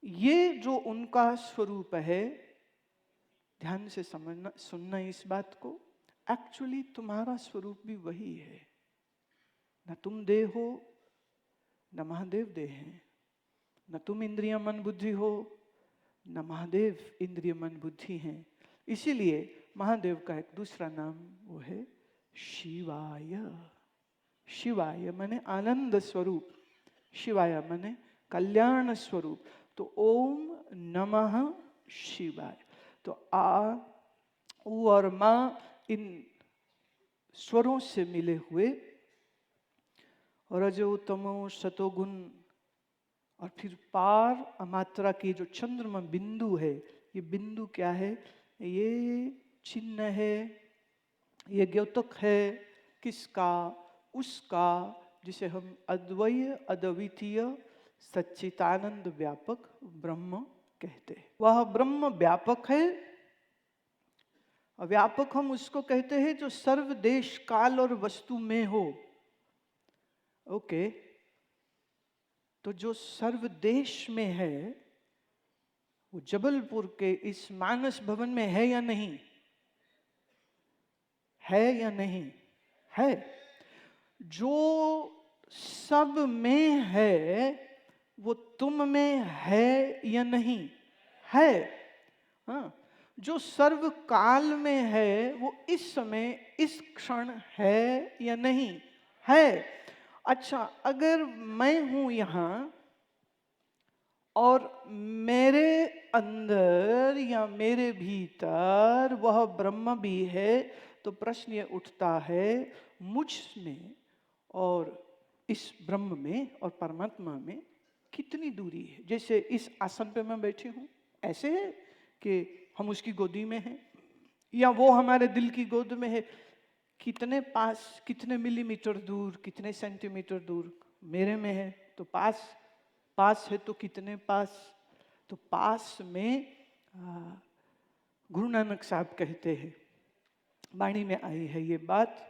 ये जो उनका स्वरूप है, ध्यान से समझना, सुनना इस बात को, एक्चुअली तुम्हारा स्वरूप भी वही है। न तुम देह हो, न महादेव देह है, न तुम इंद्रिय मन बुद्धि हो, न महादेव इंद्रिय मन बुद्धि हैं। इसीलिए महादेव का एक दूसरा नाम वो है शिवाय। शिवाय माने आनंद स्वरूप, शिवाय माने कल्याण स्वरूप। तो ओम नमः शिवाय। तो आ ऊ और माँ इन स्वरों से मिले हुए, रजो तमो सतोगुण, और फिर पार अमात्रा की जो चंद्रमा बिंदु है, ये बिंदु क्या है? ये चिन्ह है, ये द्योतक है, किसका? उसका, जिसे हम अद्वैय अद्वितीय सच्चिदानंद व्यापक ब्रह्म कहते हैं। वह ब्रह्म व्यापक है। व्यापक हम उसको कहते हैं जो सर्व देश काल और वस्तु में हो। ओके, तो जो सर्व देश में है वो जबलपुर के इस मानस भवन में है या नहीं? है या नहीं? है। जो सब में है वो तुम में है या नहीं? है। हाँ, जो सर्व काल में है वो इस समय इस क्षण है या नहीं? है। अच्छा, अगर मैं हूं यहां और मेरे अंदर या मेरे भीतर वह ब्रह्म भी है, तो प्रश्न ये उठता है मुझ में और इस ब्रह्म में और परमात्मा में कितनी दूरी है? जैसे इस आसन पे मैं बैठी हूं, ऐसे है कि हम उसकी गोदी में हैं या वो हमारे दिल की गोद में है? कितने पास, कितने मिलीमीटर दूर, कितने सेंटीमीटर दूर मेरे में है? तो पास। पास है तो कितने पास? तो पास में गुरु नानक साहब कहते हैं, वाणी में आई है ये बात,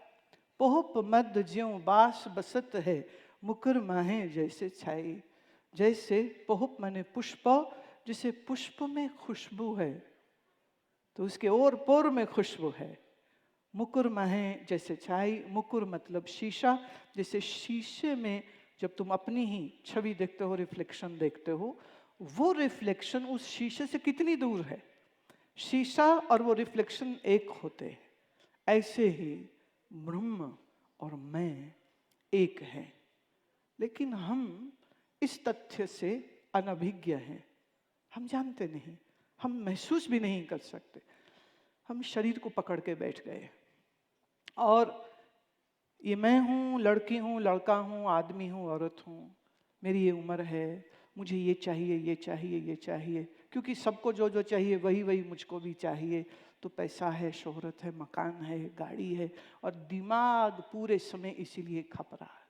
पोहप मद ज्यों बास बसत है, मुकर माहे जैसे छाई। जैसे पोहप माने पुष्प, जैसे पुष्प में खुशबू है तो उसके ओर पोर में खुशबू है। मुकुर माहे जैसे छाई, मुकुर मतलब शीशा, जैसे शीशे में जब तुम अपनी ही छवि देखते हो, रिफ्लेक्शन देखते हो, वो रिफ्लेक्शन उस शीशे से कितनी दूर है? शीशा और वो रिफ्लेक्शन एक होते हैं। ऐसे ही ब्रह्म और मैं एक हैं, लेकिन हम इस तथ्य से अनभिज्ञ हैं। हम जानते नहीं, हम महसूस भी नहीं कर सकते। हम शरीर को पकड़ के बैठ गए और ये मैं हूँ, लड़की हूँ, लड़का हूँ, आदमी हूँ, औरत हूँ, मेरी ये उम्र है, मुझे ये चाहिए, ये चाहिए, ये चाहिए, क्योंकि सबको जो जो चाहिए वही वही मुझको भी चाहिए। तो पैसा है, शोहरत है, मकान है, गाड़ी है, और दिमाग पूरे समय इसीलिए खप रहा है।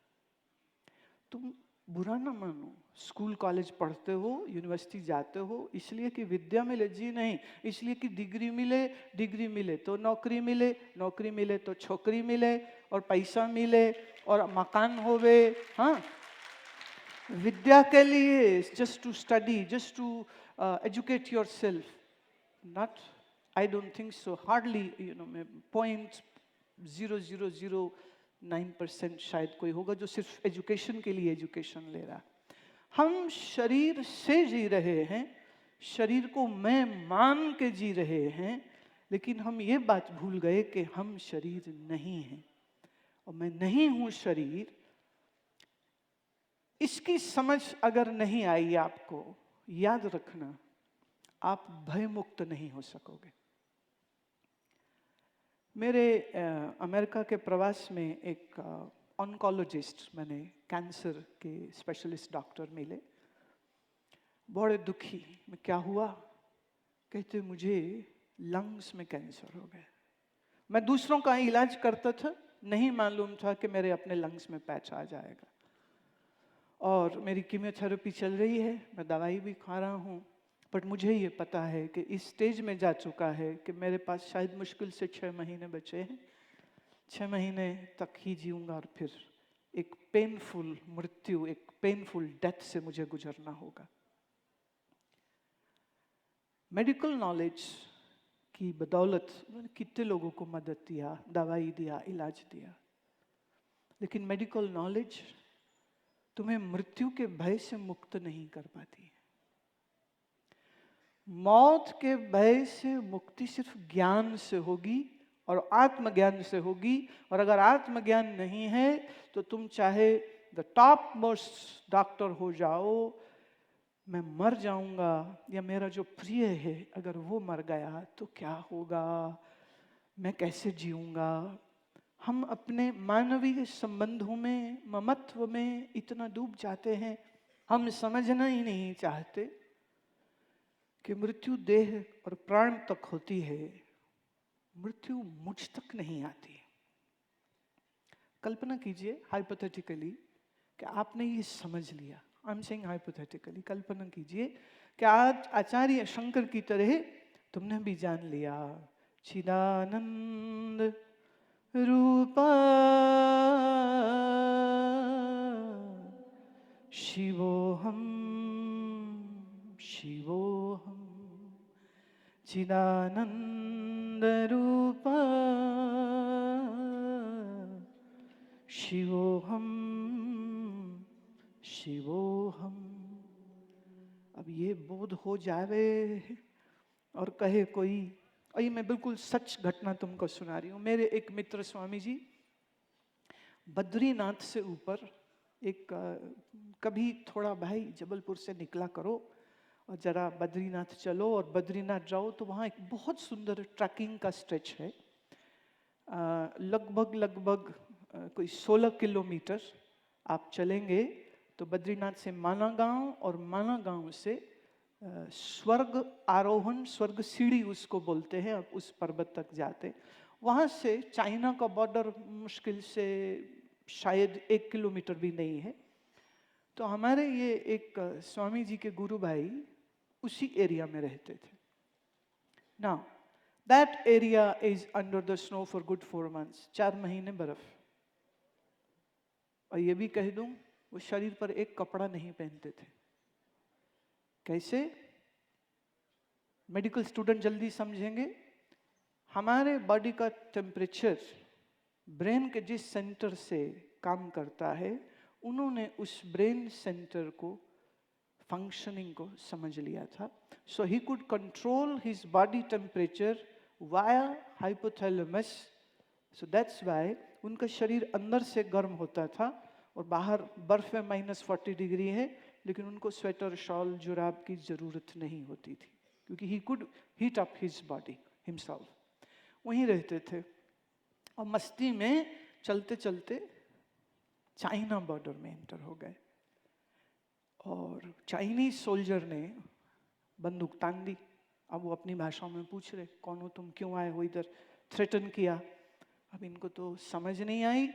तुम बुरा ना मानो, स्कूल कॉलेज पढ़ते हो, यूनिवर्सिटी जाते हो इसलिए कि विद्या मिले? जी नहीं, इसलिए कि डिग्री मिले, डिग्री मिले तो नौकरी मिले, नौकरी मिले तो छोकरी मिले, और पैसा मिले, और मकान होवे। हाँ, विद्या के लिए just to study, just to educate yourself, not, I don't think so, hardly 0.0009% शायद कोई होगा जो सिर्फ एजुकेशन के लिए एजुकेशन ले रहा। हम शरीर से जी रहे हैं, शरीर को मैं मान के जी रहे हैं, लेकिन हम ये बात भूल गए कि हम शरीर नहीं हैं और मैं नहीं हूं शरीर। इसकी समझ अगर नहीं आई आपको, याद रखना आप भय मुक्त नहीं हो सकोगे। मेरे अमेरिका के प्रवास में एक ऑन्कोलॉजिस्ट, मैंने कैंसर के स्पेशलिस्ट डॉक्टर मिले, बड़े दुखी। मैं क्या हुआ? कहते मुझे लंग्स में कैंसर हो गया। मैं दूसरों का इलाज करता था, नहीं मालूम था कि मेरे अपने लंग्स में पैच आ जाएगा। और मेरी कीमोथेरेपी चल रही है, मैं दवाई भी खा रहा हूँ, बट मुझे ये पता है कि इस स्टेज में जा चुका है कि मेरे पास शायद मुश्किल से 6 महीने बचे हैं। 6 महीने तक ही जीऊंगा और फिर एक पेनफुल मृत्यु, एक पेनफुल डेथ से मुझे गुजरना होगा। मेडिकल नॉलेज की बदौलत उन्होंने कितने लोगों को मदद दिया, दवाई दिया, इलाज दिया, लेकिन मेडिकल नॉलेज तुम्हें मृत्यु के भय से मुक्त नहीं कर पाती। मौत के भय से मुक्ति सिर्फ ज्ञान से होगी और आत्मज्ञान से होगी। और अगर आत्मज्ञान नहीं है तो तुम चाहे द टॉप मोस्ट डॉक्टर हो जाओ, मैं मर जाऊंगा या मेरा जो प्रिय है अगर वो मर गया तो क्या होगा, मैं कैसे जीऊंगा। हम अपने मानवीय संबंधों में, ममत्व में इतना डूब जाते हैं, हम समझना ही नहीं चाहते कि मृत्यु देह और प्राण तक होती है, मृत्यु मुझ तक नहीं आती। कल्पना कीजिए हाइपोथेटिकली कि आपने ये समझ लिया। आई एम सेइंग हाइपोथेटिकली, कल्पना कीजिए कि आज आचार्य शंकर की तरह तुमने भी जान लिया चिदानंद रूपा शिवोहम शिवोहम चिदानंद रूपा शिवोहम शिवोहम। अब ये बोध हो जावे और कहे कोई, और ये मैं बिल्कुल सच घटना तुमको सुना रही हूँ। मेरे एक मित्र स्वामी जी बद्रीनाथ से ऊपर एक कभी थोड़ा भाई जबलपुर से निकला करो और जरा बद्रीनाथ चलो और बद्रीनाथ जाओ तो वहाँ एक बहुत सुंदर ट्रैकिंग का स्ट्रेच है, लगभग कोई 16 किलोमीटर आप चलेंगे तो बद्रीनाथ से माना गांव और माना गांव से स्वर्ग आरोहण, स्वर्ग सीढ़ी उसको बोलते हैं, अब उस पर्वत तक जाते। वहाँ से चाइना का बॉर्डर मुश्किल से शायद 1 किलोमीटर भी नहीं है। तो हमारे ये एक स्वामी जी के गुरु भाई उसी एरिया में रहते थे। Now that area is under the snow for good 4 months, 4 महीने बर्फ। और ये भी कह दूं वो शरीर पर एक कपड़ा नहीं पहनते थे। कैसे? मेडिकल स्टूडेंट जल्दी समझेंगे। हमारे बॉडी का टेम्परेचर ब्रेन के जिस सेंटर से काम करता है, उन्होंने उस ब्रेन सेंटर को फंक्शनिंग को समझ लिया था। So he could control his body temperature via hypothalamus. So that's why उनका शरीर अंदर से गर्म होता था और बाहर बर्फ में -40 डिग्री है, लेकिन उनको स्वेटर, शॉल, जुराब की जरूरत नहीं होती थी क्योंकि he could heat up his body himself. वहीं रहते थे और मस्ती में चलते चलते चाइना बॉर्डर में एंटर हो गए और चाइनीज सोल्जर ने बंदूक तान दी। अब वो अपनी भाषा में पूछ रहे कौन हो तुम, क्यों आए हो इधर, थ्रेटन किया। अब इनको तो समझ नहीं आई,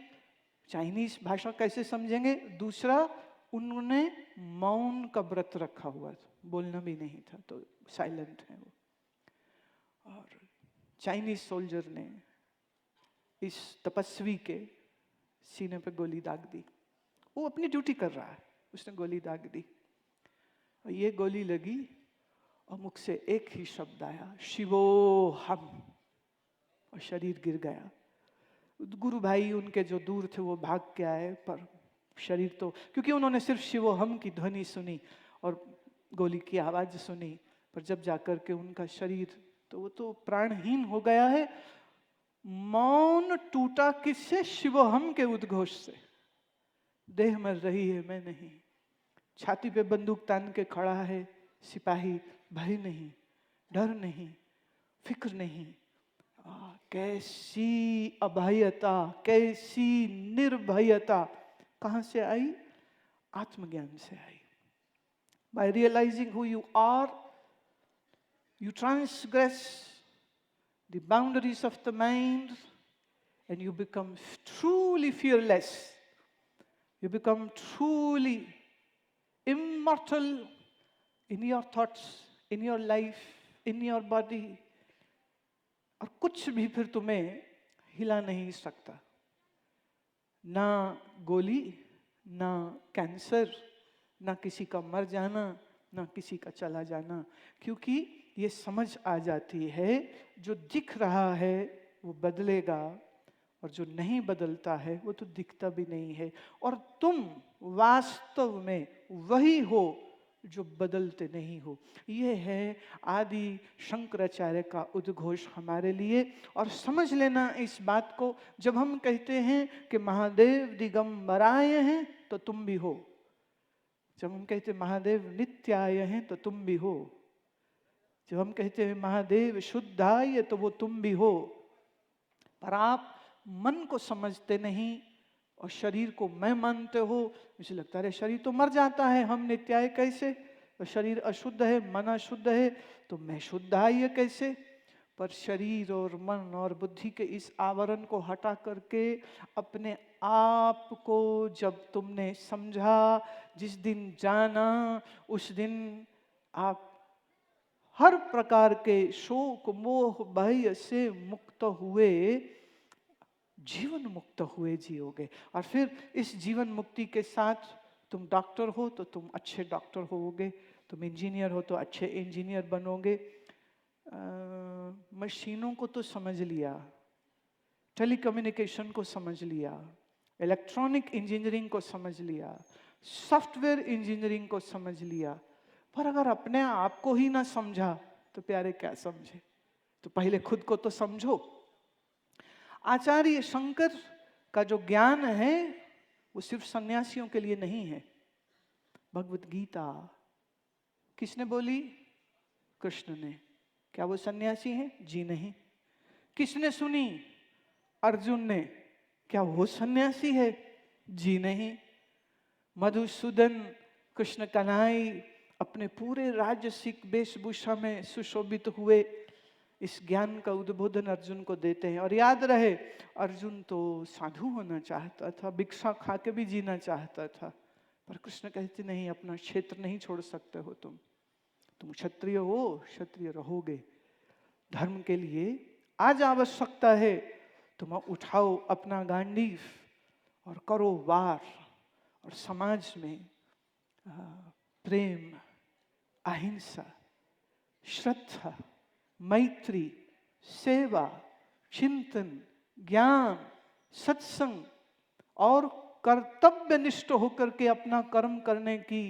चाइनीज भाषा कैसे समझेंगे। दूसरा, उन्होंने मौन का व्रत रखा हुआ था, बोलना भी नहीं था, तो साइलेंट है वो। और चाइनीज सोल्जर ने इस तपस्वी के सीने पे गोली दाग दी। वो अपनी ड्यूटी कर रहा है, उसने गोली दाग दी और ये गोली लगी और मुख से एक ही शब्द आया, शिवोहम, और शरीर गिर गया। गुरु भाई उनके जो दूर थे वो भाग के आए, पर शरीर तो, क्योंकि उन्होंने सिर्फ शिवोहम की ध्वनि सुनी और गोली की आवाज सुनी, पर जब जाकर के उनका शरीर, तो वो तो प्राणहीन हो गया है। मौन टूटा किससे? शिवोहम के उद्घोष से। देह मर रही है, मैं नहीं। छाती पे बंदूक तान के खड़ा है सिपाही, भय नहीं, डर नहीं, फिक्र नहीं। कैसी अभयता, कैसी निर्भयता कहां से आई? आत्मज्ञान से आई। By realizing who you are, you transgress the boundaries of the mind and you become truly fearless. You become truly immortal in your thoughts, in your life, in your body. और कुछ भी फिर तुम्हें हिला नहीं सकता, ना गोली, ना कैंसर, ना किसी का मर जाना, ना किसी का चला जाना, क्योंकि ये समझ आ जाती है जो दिख रहा है वो बदलेगा और जो नहीं बदलता है वो तो दिखता भी नहीं है। और तुम वास्तव में वही हो जो बदलते नहीं हो। ये है आदि शंकराचार्य का उद्घोष हमारे लिए। और समझ लेना इस बात को, जब हम कहते हैं कि महादेव दिगंबराय हैं तो तुम भी हो, जब हम कहते हैं महादेव नित्याय हैं तो तुम भी हो, जब हम कहते हैं महादेव शुद्धाय तो वो तुम भी हो। पर आप मन को समझते नहीं और शरीर को मैं मानते हो। मुझे लगता है शरीर तो मर जाता है, हम नित्याय कैसे? तो शरीर अशुद्ध है, मन अशुद्ध है, तो मैं शुद्ध है कैसे? पर शरीर और मन और बुद्धि के इस आवरण को हटा करके अपने आप को जब तुमने समझा, जिस दिन जाना, उस दिन आप हर प्रकार के शोक मोह भय से मुक्त हुए, जीवन मुक्त हुए जियोगे। और फिर इस जीवन मुक्ति के साथ तुम डॉक्टर हो तो तुम अच्छे डॉक्टर होगे, तुम इंजीनियर हो तो अच्छे इंजीनियर बनोगे। मशीनों को तो समझ लिया, टेलीकम्युनिकेशन को समझ लिया, इलेक्ट्रॉनिक इंजीनियरिंग को समझ लिया, सॉफ्टवेयर इंजीनियरिंग को समझ लिया, पर अगर अपने आप को ही ना समझा तो प्यारे क्या समझे? तो पहले खुद को तो समझो। आचार्य शंकर का जो ज्ञान है वो सिर्फ सन्यासियों के लिए नहीं है। भगवत गीता किसने बोली? कृष्ण ने। क्या वो सन्यासी हैं? जी नहीं। किसने सुनी? अर्जुन ने। क्या वो सन्यासी है? जी नहीं। मधुसूदन कृष्ण कन्हई अपने पूरे राजसिक वेशभूषा में सुशोभित हुए इस ज्ञान का उद्बोधन अर्जुन को देते हैं। और याद रहे, अर्जुन तो साधु होना चाहता था, भिक्षा खा के भी जीना चाहता था, पर कृष्ण कहते नहीं, अपना क्षेत्र नहीं छोड़ सकते हो तुम क्षत्रिय हो, क्षत्रिय रहोगे। धर्म के लिए आज आवश्यकता है, तुम उठाओ अपना गांडीव और करो वार, और समाज में प्रेम, अहिंसा, श्रद्धा, मैत्री, सेवा, चिंतन, ज्ञान, सत्संग और कर्तव्यनिष्ठ होकर के अपना कर्म करने की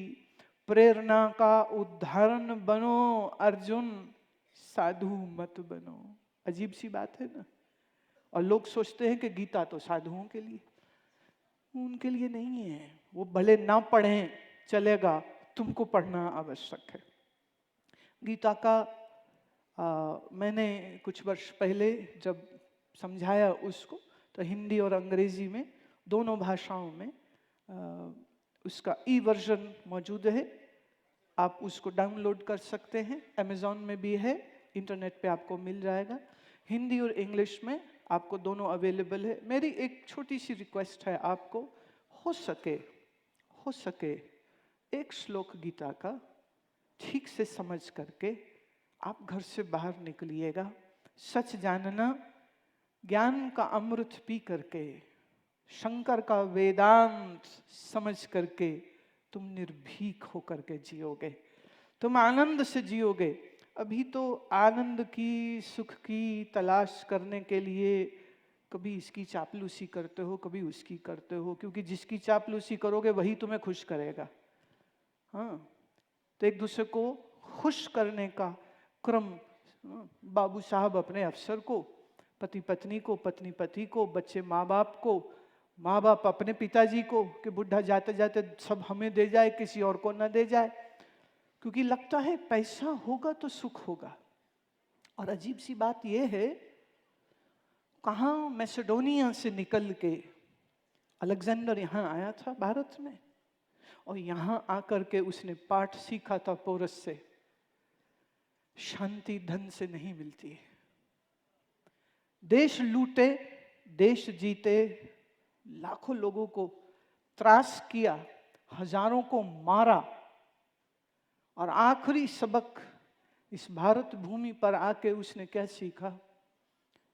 प्रेरणा का उदाहरण बनो। अर्जुन, साधु मत बनो। अजीब सी बात है ना। और लोग सोचते हैं कि गीता तो साधुओं के लिए, उनके लिए नहीं है। वो भले ना पढ़ें चलेगा, तुमको पढ़ना आवश्यक है। गीता का मैंने कुछ वर्ष पहले जब समझाया उसको, तो हिंदी और अंग्रेजी में दोनों भाषाओं में उसका ई वर्जन मौजूद है। आप उसको डाउनलोड कर सकते हैं, अमेज़ॉन में भी है, इंटरनेट पे आपको मिल जाएगा। हिंदी और इंग्लिश में आपको दोनों अवेलेबल है। मेरी एक छोटी सी रिक्वेस्ट है आपको, हो सके एक श्लोक गीता का ठीक से समझ करके आप घर से बाहर निकलिएगा। सच जानना, ज्ञान का अमृत पी करके, शंकर का वेदांत समझ करके तुम निर्भीक होकर के जियोगे, तुम आनंद से जियोगे। अभी तो आनंद की, सुख की तलाश करने के लिए कभी इसकी चापलूसी करते हो, कभी उसकी करते हो, क्योंकि जिसकी चापलूसी करोगे वही तुम्हें खुश करेगा। हाँ, तो एक दूसरे को खुश करने का क्रम, बाबू साहब अपने अफसर को, पति पत्नी को, पत्नी पति को, बच्चे माँ बाप को, माँ बाप अपने पिताजी को, कि बुढ़ा जाते जाते सब हमें दे जाए, किसी और को ना दे जाए, क्योंकि लगता है पैसा होगा तो सुख होगा। और अजीब सी बात यह है, कहाँ मैसेडोनिया से निकल के अलेक्जेंडर यहाँ आया था भारत में, और यहाँ आकर के उसने पाठ सीखा था पोरस से, शांति धन से नहीं मिलती है। देश लूटे, देश जीते, लाखों लोगों को त्रास किया, हजारों को मारा, और आखिरी सबक इस भारत भूमि पर आके उसने क्या सीखा?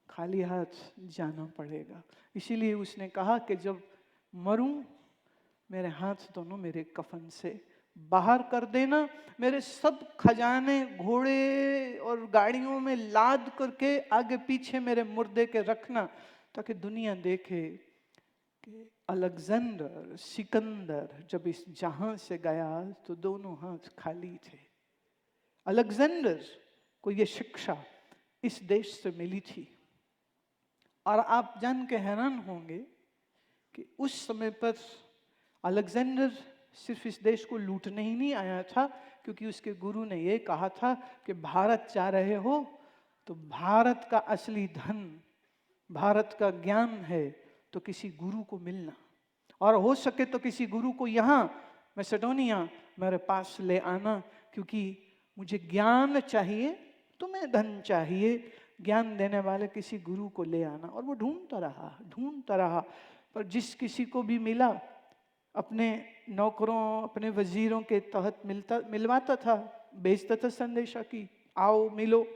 खाली हाथ जाना पड़ेगा। इसीलिए उसने कहा कि जब मरूं, मेरे हाथ दोनों मेरे कफन से बाहर कर देना, मेरे सब खजाने घोड़े और गाड़ियों में लाद करके आगे पीछे मेरे मुर्दे के रखना, ताकि दुनिया देखे कि अलेक्जेंडर, सिकंदर जब इस जहां से गया तो दोनों हाथ खाली थे। अलेक्जेंडर को ये शिक्षा इस देश से मिली थी। और आप जान के हैरान होंगे कि उस समय पर अलेक्जेंडर सिर्फ इस देश को लूटने ही नहीं आया था, क्योंकि उसके गुरु ने ये कहा था कि भारत जा रहे हो तो भारत का असली धन भारत का ज्ञान है तो किसी गुरु को मिलना, और हो सके तो किसी गुरु को यहाँ मैसेडोनिया मेरे पास ले आना, क्योंकि मुझे ज्ञान चाहिए, तुम्हें धन चाहिए, ज्ञान देने वाले किसी गुरु को ले आना। और वो ढूंढता रहा, पर जिस किसी को भी मिला अपने नौकरों अपने वजीरों के तहत मिलवाता था, भेजता था संदेशा की आओ मिलो।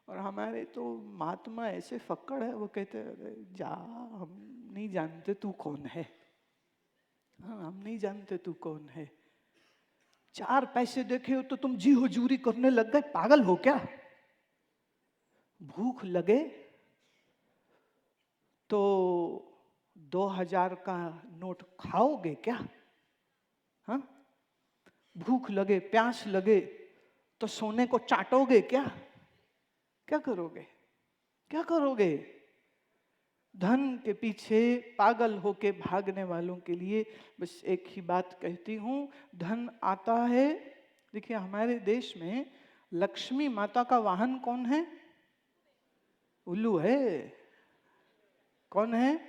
और हमारे तो महात्मा ऐसे फक्कड़ है, वो कहते अरे जा, हम नहीं जानते तू कौन है, हाँ हम नहीं जानते तू कौन है। 4 पैसे देखे हो तो तुम जी हुजूरी करने लग गए, पागल हो क्या? भूख लगे तो 2000 का नोट खाओगे क्या? हाँ, भूख लगे प्यास लगे तो सोने को चाटोगे क्या? क्या करोगे? क्या करोगे? धन के पीछे पागल होके भागने वालों के लिए बस एक ही बात कहती हूँ, धन आता है। देखिए हमारे देश में लक्ष्मी माता का वाहन कौन है? उल्लू है। कौन है?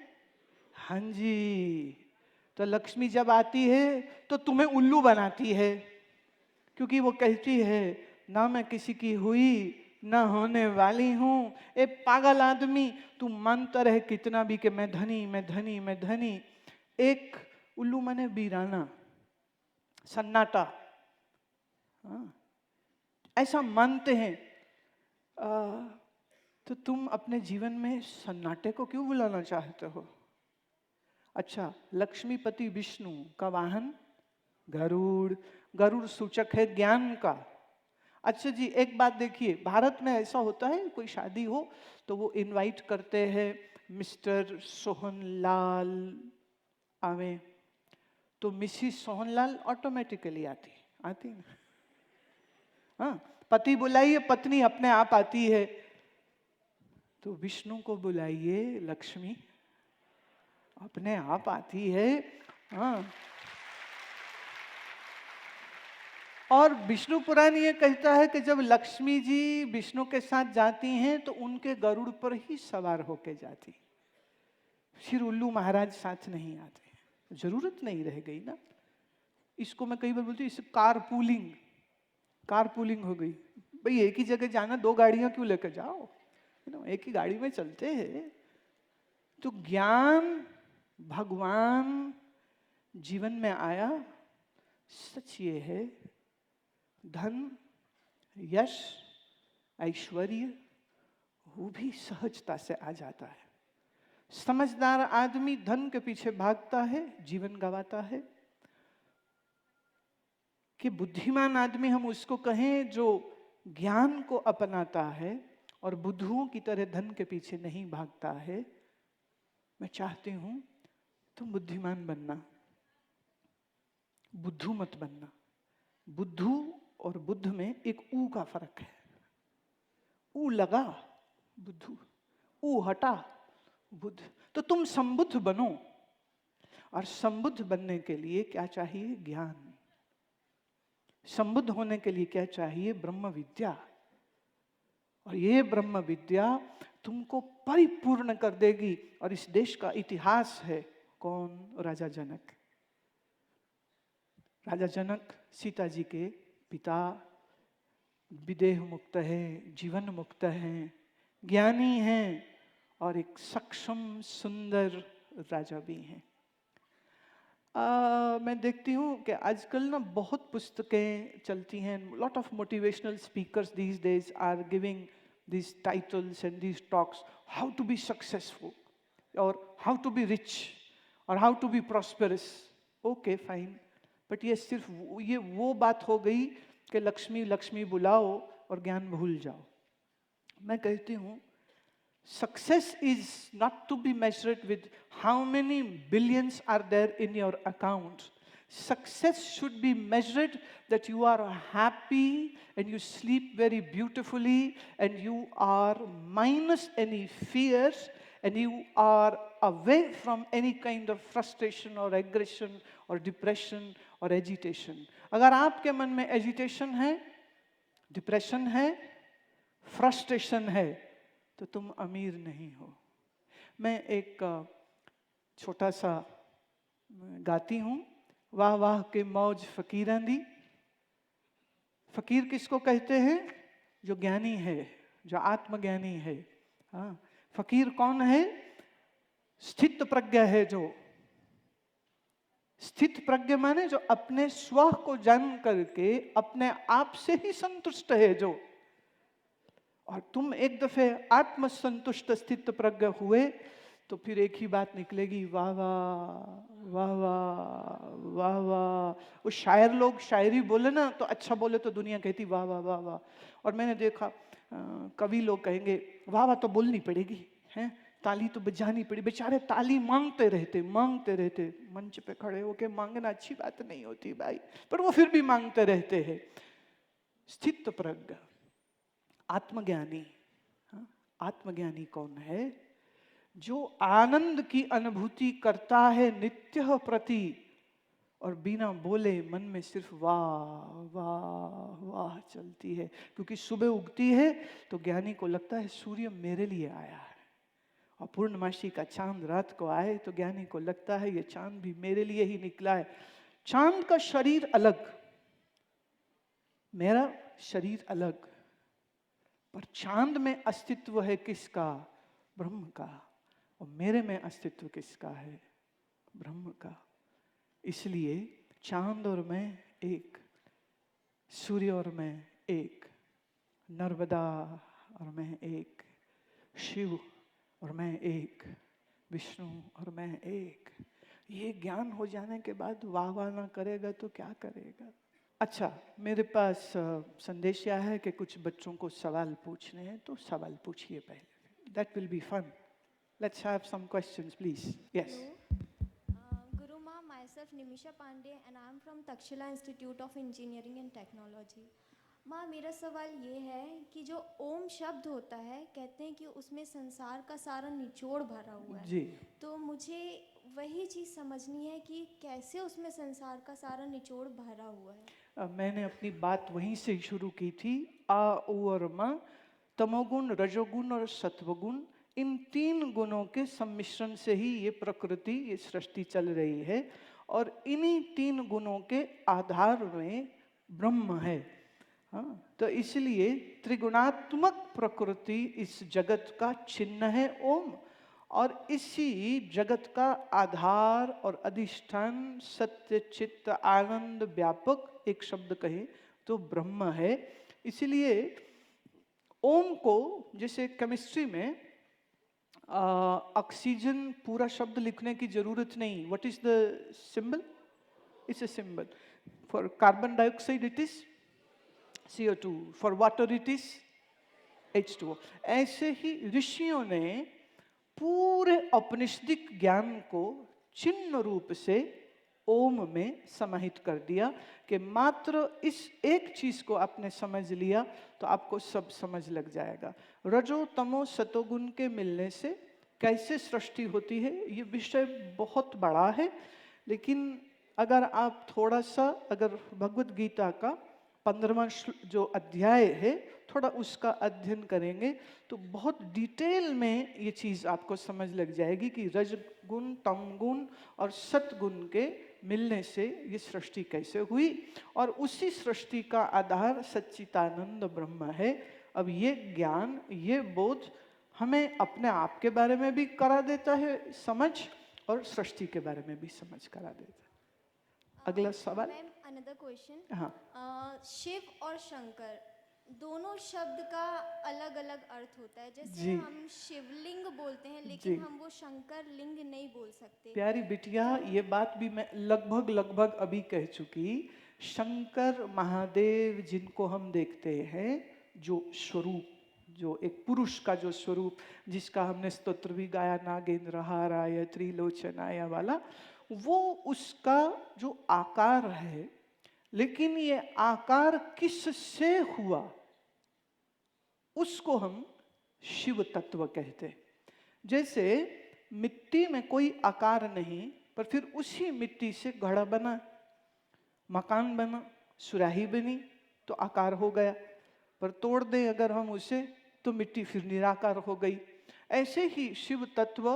हाँ जी। तो लक्ष्मी जब आती है तो तुम्हें उल्लू बनाती है, क्योंकि वो कहती है ना मैं किसी की हुई ना होने वाली हूं। ए पागल आदमी, तू मानता रहे कितना भी कि मैं धनी मैं धनी मैं धनी। एक उल्लू माने बीराना, सन्नाटा, हाँ, ऐसा मानते हैं। तो तुम अपने जीवन में सन्नाटे को क्यों बुलाना चाहते हो? अच्छा, लक्ष्मीपति विष्णु का वाहन गरुड़, गरुड़ सूचक है ज्ञान का। अच्छा जी, एक बात देखिए, भारत में ऐसा होता है कोई शादी हो तो वो इनवाइट करते हैं मिस्टर सोहनलाल आवे, तो मिसिस सोहनलाल ऑटोमेटिकली आती ना। हाँ, पति बुलाइए पत्नी अपने आप आती है। तो विष्णु को बुलाइए लक्ष्मी अपने आप आती है। हाँ, और विष्णु पुराण ये कहता है कि जब लक्ष्मी जी विष्णु के साथ जाती हैं तो उनके गरुड़ पर ही सवार होके जाती, फिर उल्लू महाराज साथ नहीं आते, जरूरत नहीं रह गई ना। इसको मैं कई बार बोलती हूँ, इसे कार पूलिंग हो गई। भाई एक ही जगह जाना, 2 गाड़ियां क्यों लेकर जाओ, एक ही गाड़ी में चलते हैं। तो ज्ञान भगवान जीवन में आया, सच ये है धन यश ऐश्वर्य वो भी सहजता से आ जाता है। समझदार आदमी धन के पीछे भागता है, जीवन गंवाता है। कि बुद्धिमान आदमी हम उसको कहें जो ज्ञान को अपनाता है और बुद्धुओं की तरह धन के पीछे नहीं भागता है। मैं चाहती हूं तुम बुद्धिमान बनना, बुद्धू मत बनना। बुद्धू और बुद्ध में एक ऊ का फर्क है। ऊ लगा बुद्धू, ऊ हटा बुद्ध। तो तुम संबुद्ध बनो, और संबुद्ध बनने के लिए क्या चाहिए? ज्ञान। संबुद्ध होने के लिए क्या चाहिए? ब्रह्म विद्या। और ये ब्रह्म विद्या तुमको परिपूर्ण कर देगी। और इस देश का इतिहास है कौन? राजा जनक। राजा जनक सीता जी के पिता, विदेह मुक्त है, जीवन मुक्त हैं, ज्ञानी हैं और एक सक्षम सुंदर राजा भी हैं। मैं देखती हूँ कि आजकल ना बहुत पुस्तकें चलती हैं। Lot of motivational speakers these days are giving these titles and these talks, how to be successful or how to be rich or how to be prosperous. Okay, fine, but ये सिर्फ ये वो बात हो गई कि लक्ष्मी लक्ष्मी बुलाओ और ज्ञान भूल जाओ। मैं कहती हूँ success is not to be measured with how many billions are there in your account. Success should be measured that you are happy and you sleep very beautifully and you are minus any fears and you are away from any kind of frustration or aggression or depression or agitation. अगर आपके मन में agitation है, depression है, frustration है, तो तुम अमीर नहीं हो। मैं एक छोटा सा गाती हूँ। वाह वाह के मौज फकीरां दी। फकीर किसको कहते हैं? जो ज्ञानी है, जो आत्मज्ञानी है। हाँ, फकीर कौन है? स्थित प्रज्ञ है। जो स्थित प्रज्ञ माने जो अपने स्व को जान करके अपने आप से ही संतुष्ट है जो। और तुम एक दफे आत्मसंतुष्ट स्थित प्रज्ञ हुए तो फिर एक ही बात निकलेगी, वाह वाह वाह वाह वाह वाह। वो शायर लोग शायरी बोले ना तो अच्छा बोले तो दुनिया कहती वाह वाह वाह वाह। और मैंने देखा कवि लोग कहेंगे वाह वाह तो बोलनी पड़ेगी, हैं, ताली तो बजानी पड़ी। बेचारे ताली मांगते रहते, मंच पे खड़े होके मांगना अच्छी बात नहीं होती भाई, पर वो फिर भी मांगते रहते हैं। स्थित प्रज्ञ आत्मज्ञानी। हाँ, आत्मज्ञानी कौन है? जो आनंद की अनुभूति करता है नित्य प्रति और बिना बोले मन में सिर्फ वाह वाह वाह चलती है। क्योंकि सुबह उगती है तो ज्ञानी को लगता है सूर्य मेरे लिए आया है, और पूर्णमासी का चांद रात को आए तो ज्ञानी को लगता है ये चांद भी मेरे लिए ही निकला है। चांद का शरीर अलग, मेरा शरीर अलग, पर चांद में अस्तित्व है किसका? ब्रह्म का। और मेरे में अस्तित्व किसका है? ब्रह्म का। इसलिए चांद और मैं एक, सूर्य और मैं एक, नर्मदा और मैं एक, शिव और मैं एक, विष्णु और मैं एक। ये ज्ञान हो जाने के बाद वाह वाह ना करेगा तो क्या करेगा? अच्छा, मेरे पास संदेश आया है कि कुछ बच्चों को सवाल पूछने हैं, तो सवाल पूछिए पहले। That will be fun. Let's have some questions, please. Yes.
Guru Ma, myself Nimisha Pandey and I am from Takshila Institute of Engineering and Technology. माँ, मेरा सवाल ये है कि जो ओम शब्द होता है, कहते हैं कि उसमें संसार का सारा निचोड़ भरा हुआ है
जी।
तो मुझे वही चीज़ समझनी है कि कैसे उसमें संसार का सारा निचोड़ भरा हुआ है।
मैंने अपनी बात वहीं से शुरू की थी। आ उ और माँ, तमोगुण, रजोगुण और सत्वगुण, इन तीन गुणों के सम्मिश्रण से ही ये प्रकृति, ये सृष्टि चल रही है। और इन्हीं तीन गुणों के आधार में ब्रह्म है। हाँ, तो इसलिए त्रिगुणात्मक प्रकृति इस जगत का चिन्ह है ओम। और इसी जगत का आधार और अधिष्ठान, सत्य चित्त आनंद व्यापक एक शब्द कहे तो ब्रह्म है। इसलिए ओम को, जैसे केमिस्ट्री में ऑक्सीजन पूरा शब्द लिखने की जरूरत नहीं। What is the symbol? It's a symbol. For carbon dioxide it is CO2, for water it is H2O। ऐसे ही ऋषियों ने पूरे औपनिषदिक ज्ञान को चिन्ह रूप से ओम में समाहित कर दिया कि मात्र इस एक चीज को आपने समझ लिया तो आपको सब समझ लग जाएगा। रजो तमो सतोगुण के मिलने से कैसे सृष्टि होती है, ये विषय बहुत बड़ा है। लेकिन अगर आप थोड़ा सा अगर भगवद गीता का 15वां जो अध्याय है थोड़ा उसका अध्ययन करेंगे तो बहुत डिटेल में ये चीज़ आपको समझ लग जाएगी कि रजगुण, तमगुण और सतगुण के मिलने से ये सृष्टि कैसे हुई। और उसी सृष्टि का आधार सच्चिदानंद ब्रह्म है। अब ये ज्ञान, ये बोध हमें अपने आप के बारे में भी करा देता है समझ, और सृष्टि के बारे में भी समझ करा देता है। अगला सवाल।
Ma'am, another question.
हाँ,
शिव और शंकर दोनों शब्द का अलग अलग अर्थ होता है। जैसे
जी।
हम शिवलिंग बोलते हैं लेकिन
जी।
हम वो शंकर लिंग नहीं बोल सकते।
प्यारी बिटिया, ये बात भी मैं लगभग अभी कह चुकी। शंकर महादेव जिनको हम देखते हैं, जो स्वरूप, जो एक पुरुष का जो स्वरूप, जिसका हमने स्तोत्र भी गाया, नागेंद्र हाराय त्रिलोचनाय वाला, वो उसका जो आकार है। लेकिन ये आकार किससे हुआ उसको हम शिव तत्व कहते हैं। जैसे मिट्टी में कोई आकार नहीं, पर फिर उसी मिट्टी से घड़ा बना, मकान बना, सुराही बनी तो आकार हो गया। पर तोड़ दे अगर हम उसे तो मिट्टी फिर निराकार हो गई। ऐसे ही शिव तत्व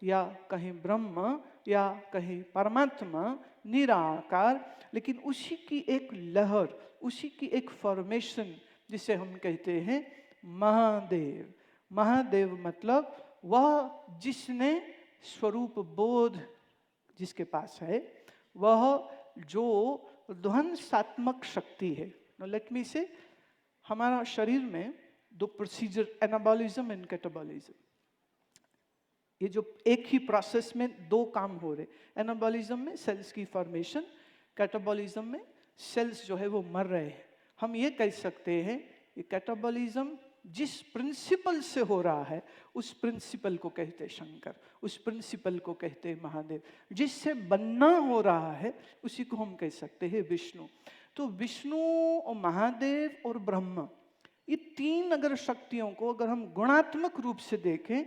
या कहीं ब्रह्म या कहीं परमात्मा निराकार, लेकिन उसी की एक लहर, उसी की एक फॉर्मेशन, जिसे हम कहते हैं महादेव। महादेव मतलब वह जिसने स्वरूप बोध जिसके पास है, वह जो ध्वंसात्मक शक्ति है। लेट मी से, हमारा शरीर में दो प्रोसीजर, एनाबॉलिज्म एंड कैटाबॉलिज्म, ये जो एक ही प्रोसेस में दो काम हो रहे। एनाबॉलिज्म में सेल्स की फॉर्मेशन, कैटाबॉलिज्म में सेल्स जो है वो मर रहे हैं। हम ये कह सकते हैं कि कैटाबॉलिज्म जिस प्रिंसिपल से हो रहा है, उस प्रिंसिपल को कहते शंकर, उस प्रिंसिपल को कहते महादेव। जिससे बनना हो रहा है उसी को हम कह सकते हैं विष्णु। तो विष्णु और महादेव और ब्रह्म, ये तीन अगर शक्तियों को अगर हम गुणात्मक रूप से देखें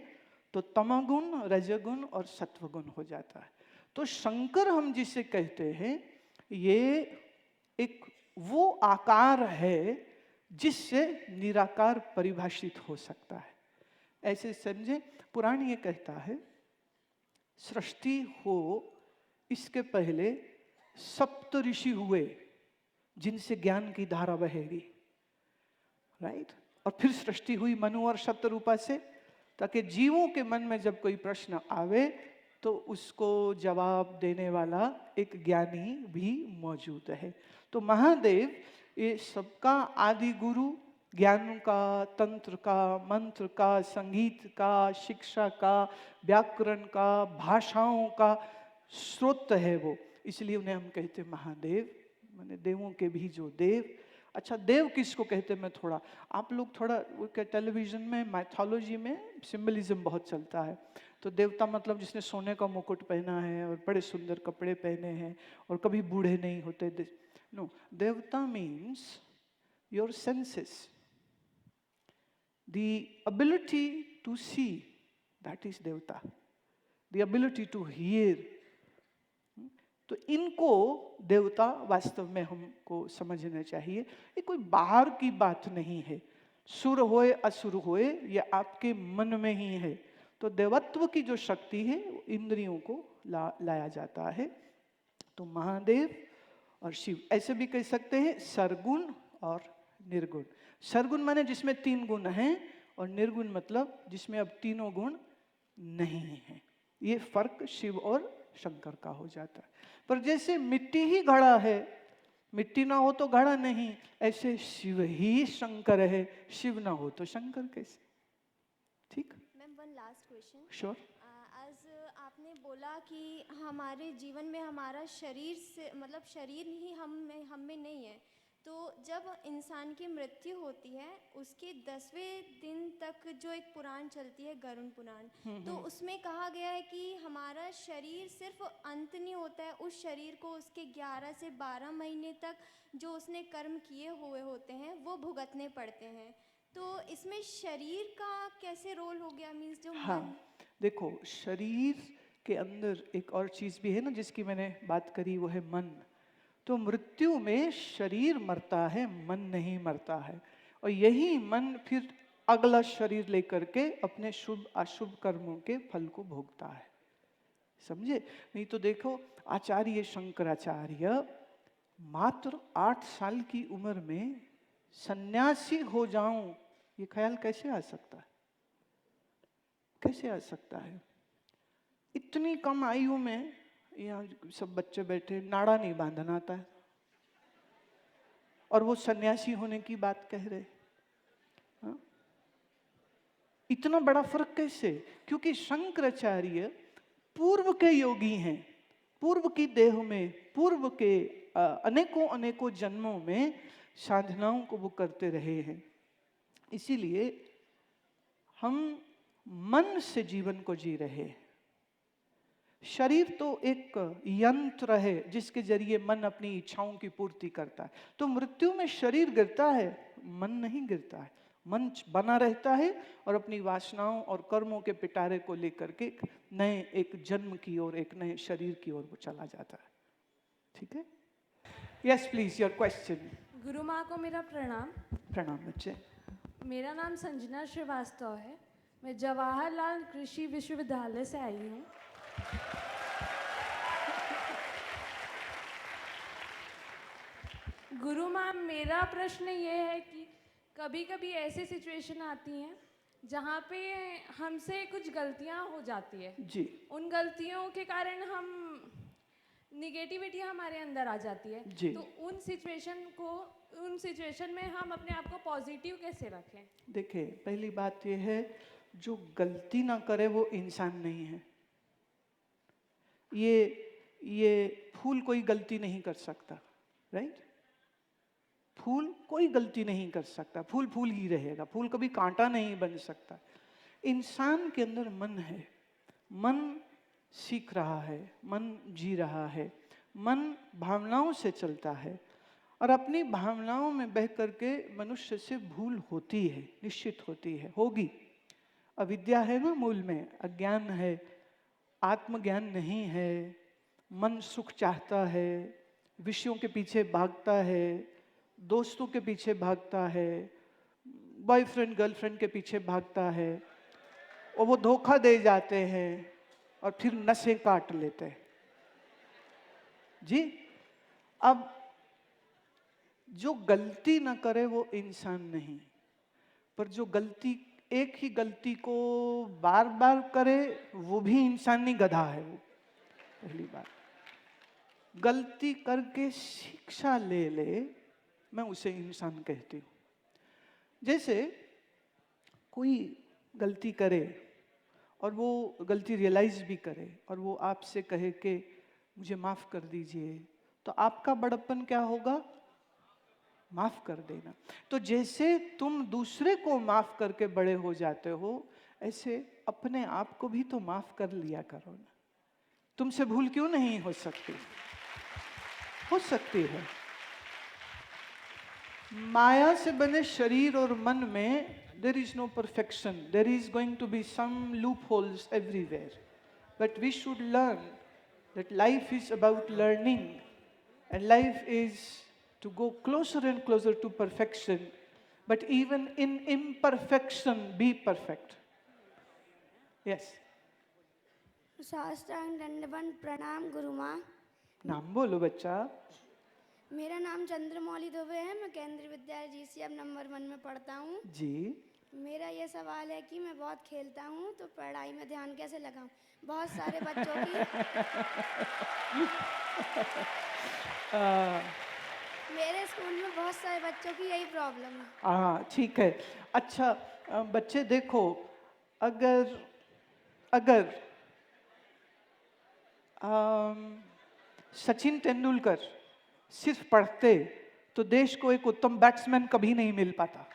तो तमोगुण, रजोगुण और सत्वगुण हो जाता है। तो शंकर हम जिसे कहते हैं, ये एक वो आकार है जिससे निराकार परिभाषित हो सकता है। ऐसे समझे, पुराण ये कहता है सृष्टि हो इसके पहले सप्त ऋषि हुए जिनसे ज्ञान की धारा बहेगी, राइट। और फिर सृष्टि हुई मनु और शतरूपा से, ताकि जीवों के मन में जब कोई प्रश्न आवे तो उसको जवाब देने वाला एक ज्ञानी भी मौजूद है। तो महादेव ये सबका आदि गुरु, ज्ञान का, तंत्र का, मंत्र का, संगीत का, शिक्षा का, व्याकरण का, भाषाओं का स्रोत है वो। इसलिए उन्हें हम कहते महादेव, माने देवों के भी जो देव। अच्छा, देव किसको कहते हैं? मैं थोड़ा, आप लोग थोड़ा टेलीविजन में, माइथोलॉजी में सिंबलिज्म बहुत चलता है। तो देवता मतलब जिसने सोने का मुकुट पहना है और बड़े सुंदर कपड़े पहने हैं और कभी बूढ़े नहीं होते। No, devata means your senses, the ability to see, that is devata. The ability to hear. तो इनको देवता वास्तव में हमको समझना चाहिए। ये कोई बाहर की बात नहीं है। सुर होए असुर होए, ये आपके मन में ही है। तो देवत्व की जो शक्ति है वो इंद्रियों को लाया जाता है। तो महादेव और शिव, ऐसे भी कह सकते हैं सरगुण और निर्गुण। सरगुण माने जिसमें तीन गुण हैं, और निर्गुण मतलब जिसमें अब तीनों गुण नहीं है। ये फर्क शिव और शंकर का हो जाता है। पर जैसे मिट्टी ही घड़ा है, मिट्टी ना हो तो घड़ा नहीं, ऐसे शिव ही शंकर है, शिव ना हो तो शंकर कैसे? ठीक।
Ma'am, one last question.
Sure.
आज आपने बोला कि हमारे जीवन में हमारा शरीर से मतलब शरीर ही हम में नहीं है। तो जब इंसान की मृत्यु होती है, उसके 10वें दिन तक जो एक पुराण चलती है, गरुड़ पुराण, तो उसमें कहा गया है कि हमारा शरीर सिर्फ अंत नहीं होता है, उस शरीर को उसके 11 से 12 महीने तक जो उसने कर्म किए हुए होते हैं वो भुगतने पड़ते हैं। तो इसमें शरीर का कैसे रोल हो गया? मीन्स जो
हाँ,
मन।
देखो, शरीर के अंदर एक और चीज भी है ना जिसकी मैंने बात करी, वो है मन। तो मृत्यु में शरीर मरता है, मन नहीं मरता है। और यही मन फिर अगला शरीर लेकर के अपने शुभ अशुभ कर्मों के फल को भोगता है। समझे? नहीं तो देखो, आचार्य शंकराचार्य मात्र 8 साल की उम्र में सन्यासी हो जाऊं, ये ख्याल कैसे आ सकता है? कैसे आ सकता है? इतनी कम आयु में, यहाँ सब बच्चे बैठे, नाड़ा नहीं बांधना आता है, और वो सन्यासी होने की बात कह रहे। हाँ? इतना बड़ा फर्क कैसे? क्योंकि शंकराचार्य पूर्व के योगी हैं, पूर्व की देह में, पूर्व के अनेकों अनेकों जन्मों में साधनाओं को वो करते रहे हैं। इसीलिए हम मन से जीवन को जी रहे हैं। शरीर तो एक यंत्र है जिसके जरिए मन अपनी इच्छाओं की पूर्ति करता है। तो मृत्यु में शरीर गिरता है, मन नहीं गिरता है। मन बना रहता है और अपनी वासनाओं और कर्मों के पिटारे को लेकर के नए एक जन्म की ओर, एक नए शरीर की ओर वो चला जाता है। ठीक है? Yes please, your question.
गुरु माँ को मेरा प्रणाम।
प्रणाम बच्चे।
मेरा नाम संजना श्रीवास्तव है। मैं जवाहरलाल कृषि विश्वविद्यालय से आई हूँ। गुरु मैम, मेरा प्रश्न ये है कि कभी कभी ऐसी सिचुएशन आती हैं जहाँ पे हमसे कुछ गलतियाँ हो जाती है।
जी
उन गलतियों के कारण हम निगेटिविटी हमारे अंदर आ जाती है।
जी।
तो उन सिचुएशन में हम अपने आप को पॉजिटिव कैसे रखें?
देखिए, पहली बात यह है, जो गलती ना करे वो इंसान नहीं है। ये फूल कोई गलती नहीं कर सकता, राइट? फूल कोई गलती नहीं कर सकता, फूल फूल ही रहेगा, फूल कभी कांटा नहीं बन सकता। इंसान के अंदर मन है, मन सीख रहा है, मन जी रहा है, मन भावनाओं से चलता है, और अपनी भावनाओं में बह करके मनुष्य से भूल होती है, निश्चित होती है, होगी। अविद्या है ना मूल में, अज्ञान है, आत्मज्ञान नहीं है, मन सुख चाहता है, विषयों के पीछे भागता है, दोस्तों के पीछे भागता है, बॉयफ्रेंड गर्लफ्रेंड के पीछे भागता है, और वो धोखा दे जाते हैं और फिर नसें काट लेते हैं। जी, अब जो गलती ना करे वो इंसान नहीं, पर जो गलती, एक ही गलती को बार बार करे वो भी इंसान नहीं, गधा है वो। पहली बात, गलती करके शिक्षा ले ले, मैं उसे इंसान कहती हूँ। जैसे कोई गलती करे और वो गलती रियलाइज भी करे और वो आपसे कहे कि मुझे माफ़ कर दीजिए, तो आपका बड़प्पन क्या होगा? माफ़ कर देना। तो जैसे तुम दूसरे को माफ़ करके बड़े हो जाते हो, ऐसे अपने आप को भी तो माफ़ कर लिया करो ना। तुमसे भूल क्यों नहीं हो सकती? हो सकती है। माया से बने शरीर और मन में there is no perfection. There is going to be some loopholes everywhere. But we should learn that life is about learning, and life is to go closer and closer to perfection. But even in imperfection, be perfect. Yes.
साष्टांग दंडवत प्रणाम गुरु माँ।
नाम बोलो बच्चा।
मेरा नाम चंद्रमौली दुबे है, मैं केंद्रीय विद्यालय GCM नंबर 1 में पढ़ता हूँ।
जी।
मेरा ये सवाल है कि मैं बहुत खेलता हूँ, तो पढ़ाई में ध्यान कैसे लगाऊं? बहुत सारे बच्चों की मेरे स्कूल में बहुत सारे बच्चों की यही प्रॉब्लम है।
हाँ, ठीक है। अच्छा, बच्चे देखो, अगर सचिन तेंदुलकर सिर्फ पढ़ते तो देश को एक उत्तम बैट्समैन कभी नहीं मिल पाता।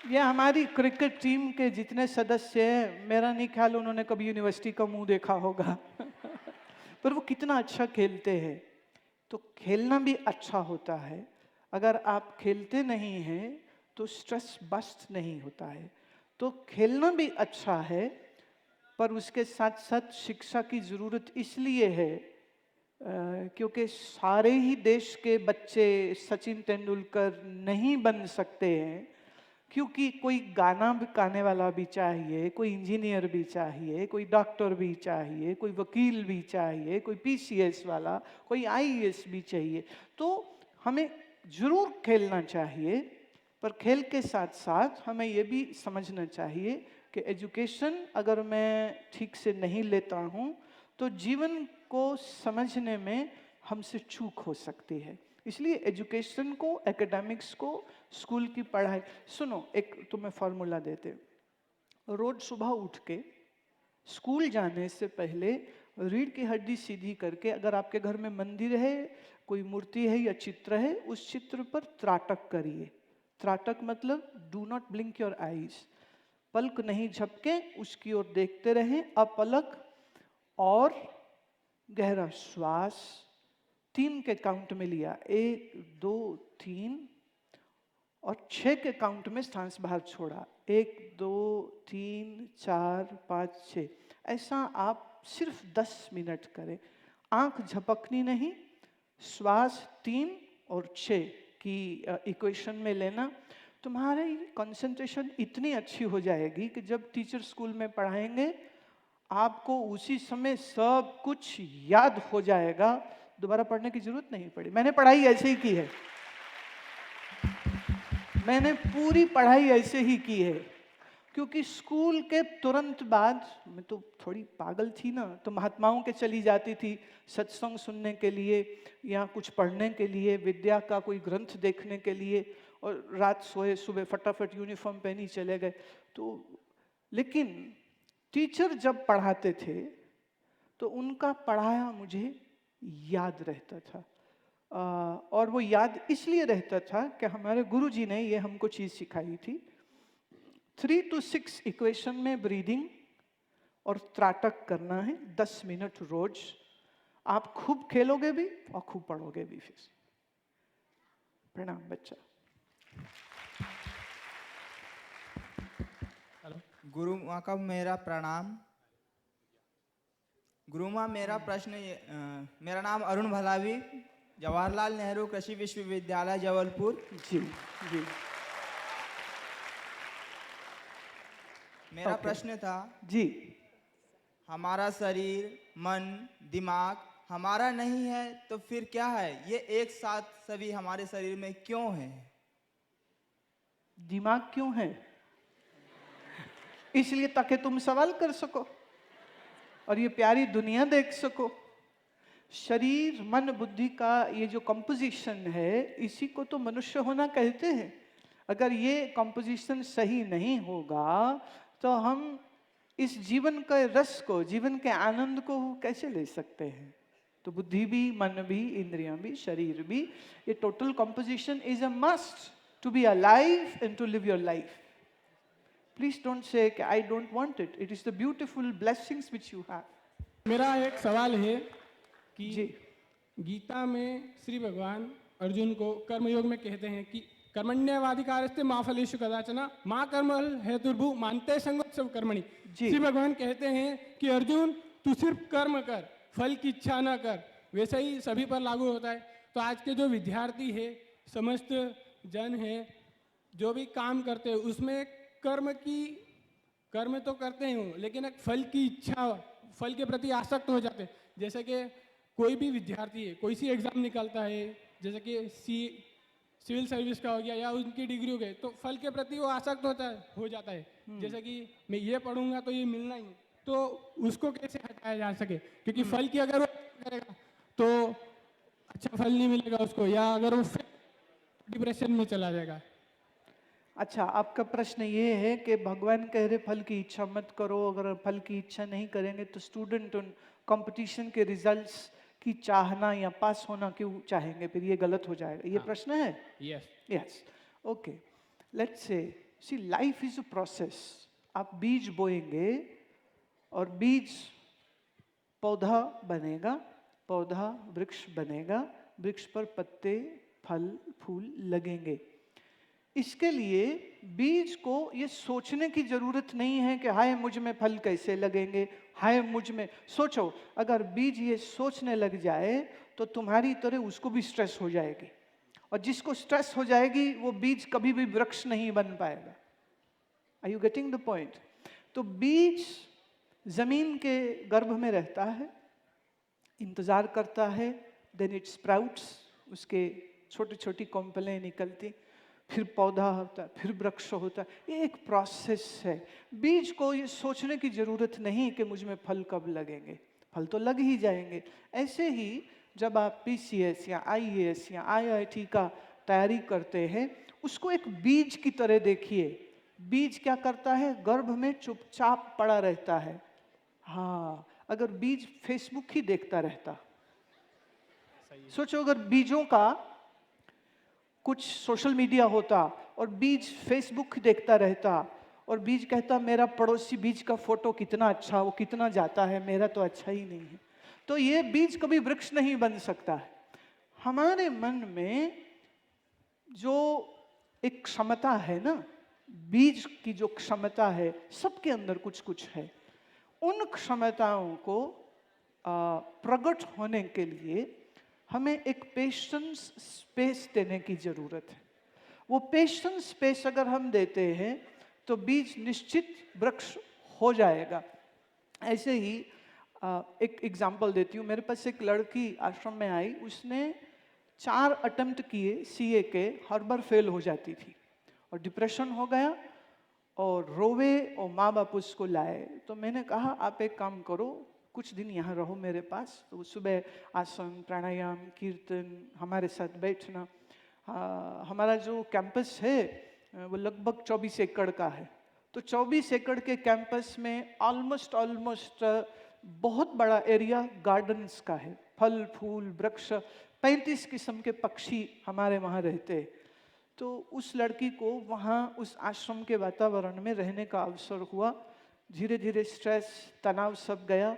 ये हमारी क्रिकेट टीम के जितने सदस्य हैं, मेरा नहीं ख्याल उन्होंने कभी यूनिवर्सिटी का मुंह देखा होगा पर वो कितना अच्छा खेलते हैं। तो खेलना भी अच्छा होता है। अगर आप खेलते नहीं हैं तो स्ट्रेस बस्ट नहीं होता है। तो खेलना भी अच्छा है, पर उसके साथ साथ शिक्षा की ज़रूरत इसलिए है क्योंकि सारे ही देश के बच्चे सचिन तेंदुलकर नहीं बन सकते हैं, क्योंकि कोई गाना भी गाने वाला भी चाहिए, कोई इंजीनियर भी चाहिए, कोई डॉक्टर भी चाहिए, कोई वकील भी चाहिए, कोई PCS वाला, कोई IAS भी चाहिए। तो हमें ज़रूर खेलना चाहिए, पर खेल के साथ साथ हमें ये भी समझना चाहिए कि एजुकेशन अगर मैं ठीक से नहीं लेता हूँ तो जीवन को समझने में हमसे चूक हो सकती है। इसलिए एजुकेशन को, एकेडमिक्स को, स्कूल की पढ़ाई, सुनो एक तुम्हें फॉर्मूला देते। रोज सुबह उठ के स्कूल जाने से पहले रीढ़ की हड्डी सीधी करके, अगर आपके घर में मंदिर है, कोई मूर्ति है या चित्र है, उस चित्र पर त्राटक करिए। त्राटक मतलब do not blink your eyes, पलक नहीं झपके, उसकी ओर देखते रहें अपलक, और गहरा श्वास 3 के काउंट में लिया, 1 2 3, और 6 के काउंट में सांस बाहर छोड़ा, 1 2 3 4 5 6। ऐसा आप सिर्फ 10 मिनट करें। आंख झपकनी नहीं, श्वास 3 और 6 की इक्वेशन में लेना। तुम्हारी कंसंट्रेशन इतनी अच्छी हो जाएगी कि जब टीचर स्कूल में पढ़ाएंगे आपको उसी समय सब कुछ याद हो जाएगा, दोबारा पढ़ने की जरूरत नहीं पड़ी। मैंने पढ़ाई ऐसे ही की है, मैंने पूरी पढ़ाई ऐसे ही की है, क्योंकि स्कूल के तुरंत बाद मैं तो थोड़ी पागल थी ना, तो महात्माओं के चली जाती थी सत्संग सुनने के लिए या कुछ पढ़ने के लिए, विद्या का कोई ग्रंथ देखने के लिए, और रात सोए सुबह फटाफट यूनिफॉर्म पहनी चले गए। तो लेकिन टीचर जब पढ़ाते थे तो उनका पढ़ाया मुझे याद रहता था, और वो याद इसलिए रहता था कि हमारे गुरुजी ने ये हमको चीज़ सिखाई थी। 3 to 6 इक्वेशन में ब्रीदिंग और त्राटक करना है 10 मिनट रोज। आप खूब खेलोगे भी और खूब पढ़ोगे भी। फिर प्रणाम बच्चा।
गुरु माँ का मेरा प्रणाम। गुरु माँ, मेरा प्रश्न मेरा नाम अरुण भलावी, जवाहरलाल नेहरू कृषि विश्वविद्यालय जबलपुर।
जी जी।
मेरा प्रश्न था
जी,
हमारा शरीर, मन, दिमाग हमारा नहीं है तो फिर क्या है? ये एक साथ सभी हमारे शरीर में क्यों है?
दिमाग क्यों है? इसलिए ताकि तुम सवाल कर सको और ये प्यारी दुनिया देख सको। शरीर मन बुद्धि का ये जो कंपोजिशन है, इसी को तो मनुष्य होना कहते हैं। अगर ये कंपोजिशन सही नहीं होगा तो हम इस जीवन के रस को, जीवन के आनंद को कैसे ले सकते हैं? तो बुद्धि भी, मन भी, इंद्रियां भी, शरीर भी, ये total composition is a must to be alive and to live your life. Please don't say कि I don't want it, it is the beautiful blessings which you have.
मेरा एक सवाल है कि
जी।
गीता में श्री भगवान अर्जुन को कर्मयोग में कहते हैं कि कर्मण्यवाधिकारस्ते मा फलेषु कदाचन मा कर्म हेतुर्भु मानते संगोत्सव कर्मणि।
जी।
श्री भगवान कहते हैं कि अर्जुन तू सिर्फ कर्म कर, फल की इच्छा न कर। वैसे ही सभी पर लागू होता है। तो आज के जो विद्यार्थी है, समस्त जन है, जो भी काम करते हैं उसमें कर्म तो करते ही हूँ, लेकिन एक फल की इच्छा, फल के प्रति आसक्त हो जाते हैं। जैसे कि कोई भी विद्यार्थी है, कोई सी एग्जाम निकालता है, जैसे कि सिविल सर्विस का हो गया या उनकी डिग्री हो गई, तो फल के प्रति वो आसक्त हो जाता है। जैसे कि मैं ये पढ़ूंगा तो ये मिलना ही, तो उसको कैसे हटाया जा सके? क्योंकि फल की अगर वो करेगा तो अच्छा फल नहीं मिलेगा उसको, या अगर वो डिप्रेशन में चला जाएगा।
अच्छा, आपका प्रश्न ये है कि भगवान कह रहे फल की इच्छा मत करो, अगर फल की इच्छा नहीं करेंगे तो स्टूडेंट उन कंपटीशन के रिजल्ट्स की चाहना या पास होना क्यों चाहेंगे? फिर ये गलत हो जाएगा। ये प्रश्न है?
Yes.
Yes, okay. Let's say see life is a process. आप बीज बोएंगे और बीज पौधा बनेगा, पौधा वृक्ष बनेगा, वृक्ष पर पत्ते, फल, फूल लगेंगे। इसके लिए बीज को ये सोचने की जरूरत नहीं है कि हाय मुझ में फल कैसे लगेंगे, हाय मुझ में। सोचो, अगर बीज ये सोचने लग जाए तो तुम्हारी तरह उसको भी स्ट्रेस हो जाएगी, और जिसको स्ट्रेस हो जाएगी वो बीज कभी भी वृक्ष नहीं बन पाएगा। Are you getting the point? तो बीज जमीन के गर्भ में रहता है, इंतजार करता है, देन इट स्प्राउट्स, उसके छोटी छोटी कोंपलें निकलती, फिर पौधा होता है, फिर वृक्ष होता है। ये एक प्रोसेस है। बीज को ये सोचने की जरूरत नहीं कि मुझ में फल कब लगेंगे, फल तो लग ही जाएंगे। ऐसे ही जब आप PCS या IAS या IIT का तैयारी करते हैं, उसको एक बीज की तरह देखिए। बीज क्या करता है? गर्भ में चुपचाप पड़ा रहता है। हाँ, अगर बीज फेसबुक ही देखता रहता, सोचो अगर बीजों का कुछ सोशल मीडिया होता और बीज फेसबुक देखता रहता और बीज कहता मेरा पड़ोसी बीज का फोटो कितना अच्छा, वो कितना जाता है, मेरा तो अच्छा ही नहीं है, तो ये बीज कभी वृक्ष नहीं बन सकता है। हमारे मन में जो एक क्षमता है ना, बीज की जो क्षमता है, सबके अंदर कुछ कुछ है। उन क्षमताओं को प्रकट होने के लिए हमें एक पेशेंस, स्पेस देने की जरूरत है। वो पेशेंस स्पेस अगर हम देते हैं तो बीज निश्चित वृक्ष हो जाएगा। ऐसे ही एक एग्जाम्पल देती हूँ। मेरे पास एक लड़की आश्रम में आई, उसने 4 अटेम्प्ट किए सीए के, हर बार फेल हो जाती थी और डिप्रेशन हो गया और रोवे और माँ बाप उसको लाए। तो मैंने कहा आप एक काम करो, कुछ दिन यहाँ रहो मेरे पास। तो सुबह आसन, प्राणायाम, कीर्तन, हमारे साथ बैठना। हमारा जो कैंपस है वो लगभग 24 एकड़ का है। तो 24 एकड़ के कैंपस में ऑलमोस्ट बहुत बड़ा एरिया गार्डन्स का है, फल फूल वृक्ष, 35 किस्म के पक्षी हमारे वहाँ रहते हैं। तो उस लड़की को वहाँ उस आश्रम के वातावरण में रहने का अवसर हुआ। धीरे धीरे स्ट्रेस, तनाव सब गया।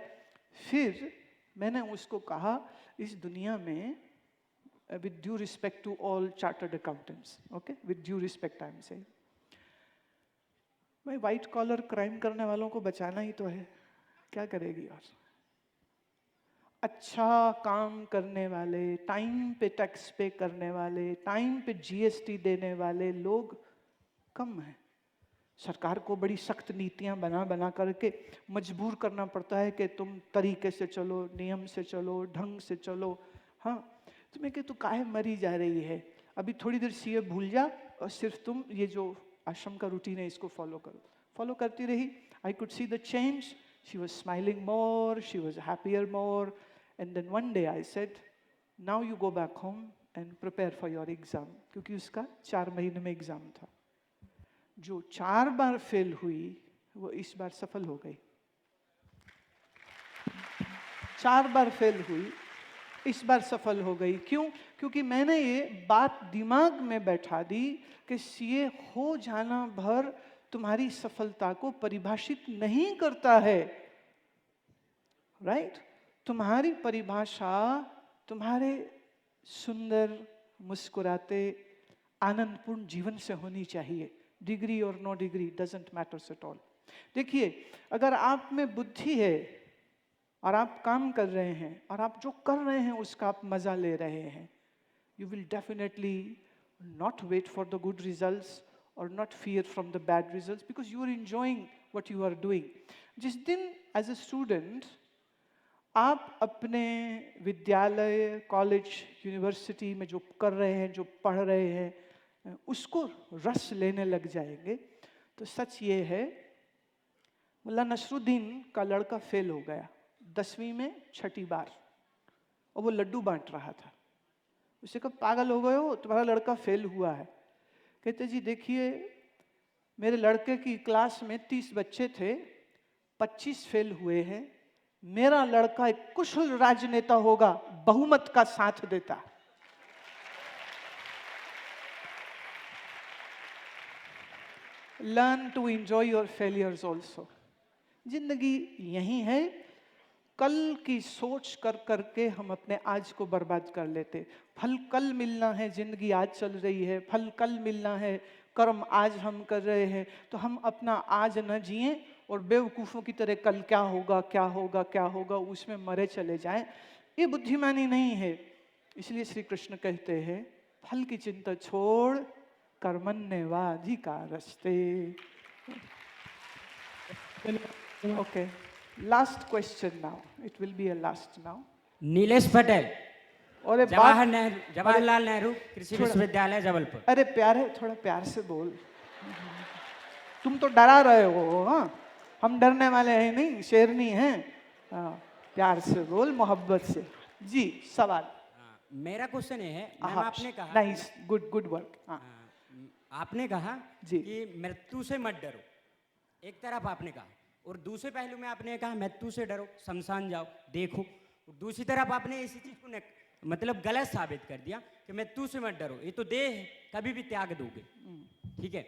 फिर मैंने उसको कहा, इस दुनिया में with due respect to all chartered accountants, okay, with due respect I am saying, भाई वाइट कॉलर क्राइम करने वालों को बचाना ही तो है, क्या करेगी? और अच्छा काम करने वाले, टाइम पे टैक्स पे करने वाले, टाइम पे जीएसटी देने वाले लोग कम हैं। सरकार को बड़ी सख्त नीतियां बना करके मजबूर करना पड़ता है कि तुम तरीके से चलो, नियम से चलो, ढंग से चलो। हाँ, तुम्हें कि तू काहे मरी जा रही है, अभी थोड़ी देर सीए भूल जा और सिर्फ तुम ये जो आश्रम का रूटीन है इसको फॉलो करो। फॉलो करती रही। I could see the change. She was smiling more, she was happier more. And then one day I said, now you go back home and prepare for your exam, क्योंकि उसका 4 महीने में एग्जाम था। जो 4 बार फेल हुई वो इस बार सफल हो गई। 4 बार फेल हुई, इस बार सफल हो गई। क्यों? क्योंकि मैंने ये बात दिमाग में बैठा दी कि सीए हो जाना भर तुम्हारी सफलता को परिभाषित नहीं करता है, राइट? तुम्हारी परिभाषा तुम्हारे सुंदर, मुस्कुराते, आनंदपूर्ण जीवन से होनी चाहिए। डिग्री और no degree doesn't matters at all. देखिए, अगर आप में बुद्धि है और आप काम कर रहे हैं और आप जो कर रहे हैं उसका आप मजा ले रहे हैं, you will definitely not wait for the good results or not fear from the bad results because you are enjoying what you are doing. जिस दिन as a student आप अपने विद्यालय, कॉलेज, यूनिवर्सिटी में जो कर रहे हैं, जो पढ़ रहे हैं, उसको रस लेने लग जाएंगे, तो सच ये है, मुल्ला नसरुद्दीन का लड़का फेल हो गया 10वीं में 6ठी बार, और वो लड्डू बांट रहा था। उसे कहा, पागल हो गए हो, तुम्हारा लड़का फेल हुआ है। कहते जी देखिए, मेरे लड़के की क्लास में 30 बच्चे थे, 25 फेल हुए हैं। मेरा लड़का एक कुशल राजनेता होगा, बहुमत का साथ देता। Learn to enjoy your failures also. जिंदगी यही है। कल की सोच कर करके हम अपने आज को बर्बाद कर लेते। फल कल मिलना है, जिंदगी आज चल रही है, फल कल मिलना है, कर्म आज हम कर रहे हैं, तो हम अपना आज न जिएं और बेवकूफ़ों की तरह कल क्या होगा क्या होगा क्या होगा उसमें मरे चले जाएं। ये बुद्धिमानी नहीं है। इसलिए श्री कृष्ण कहते हैं, फल की चिंता छोड़, कर्मण्येवाधिकारस्ते। Okay, last question now, it will be a last now.
Nilesh Patel,
और
जवाहरलाल नेहरू कृषि विश्वविद्यालय जबलपुर।
अरे प्यारे, थोड़ा प्यार से बोल। तुम तो डरा रहे हो। हाँ, हम डरने वाले हैं नहीं, शेरनी हैं। हाँ, प्यार से बोल, मोहब्बत से। जी, सवाल।
मेरा क्वेश्चन ये है, मैम आपने कहा,
नाइस, गुड वर्क।
आपने कहा
जी
कि मृत्यु से मत डरो, एक तरफ आपने कहा, और दूसरे पहलू में आपने कहा मृत्यु से डरो, शमशान जाओ देखो। दूसरी तरफ आपने इसी चीज को मतलब गलत साबित कर दिया कि मृत्यु से मत डरो, ये तो देह है, कभी भी त्याग दोगे। ठीक है,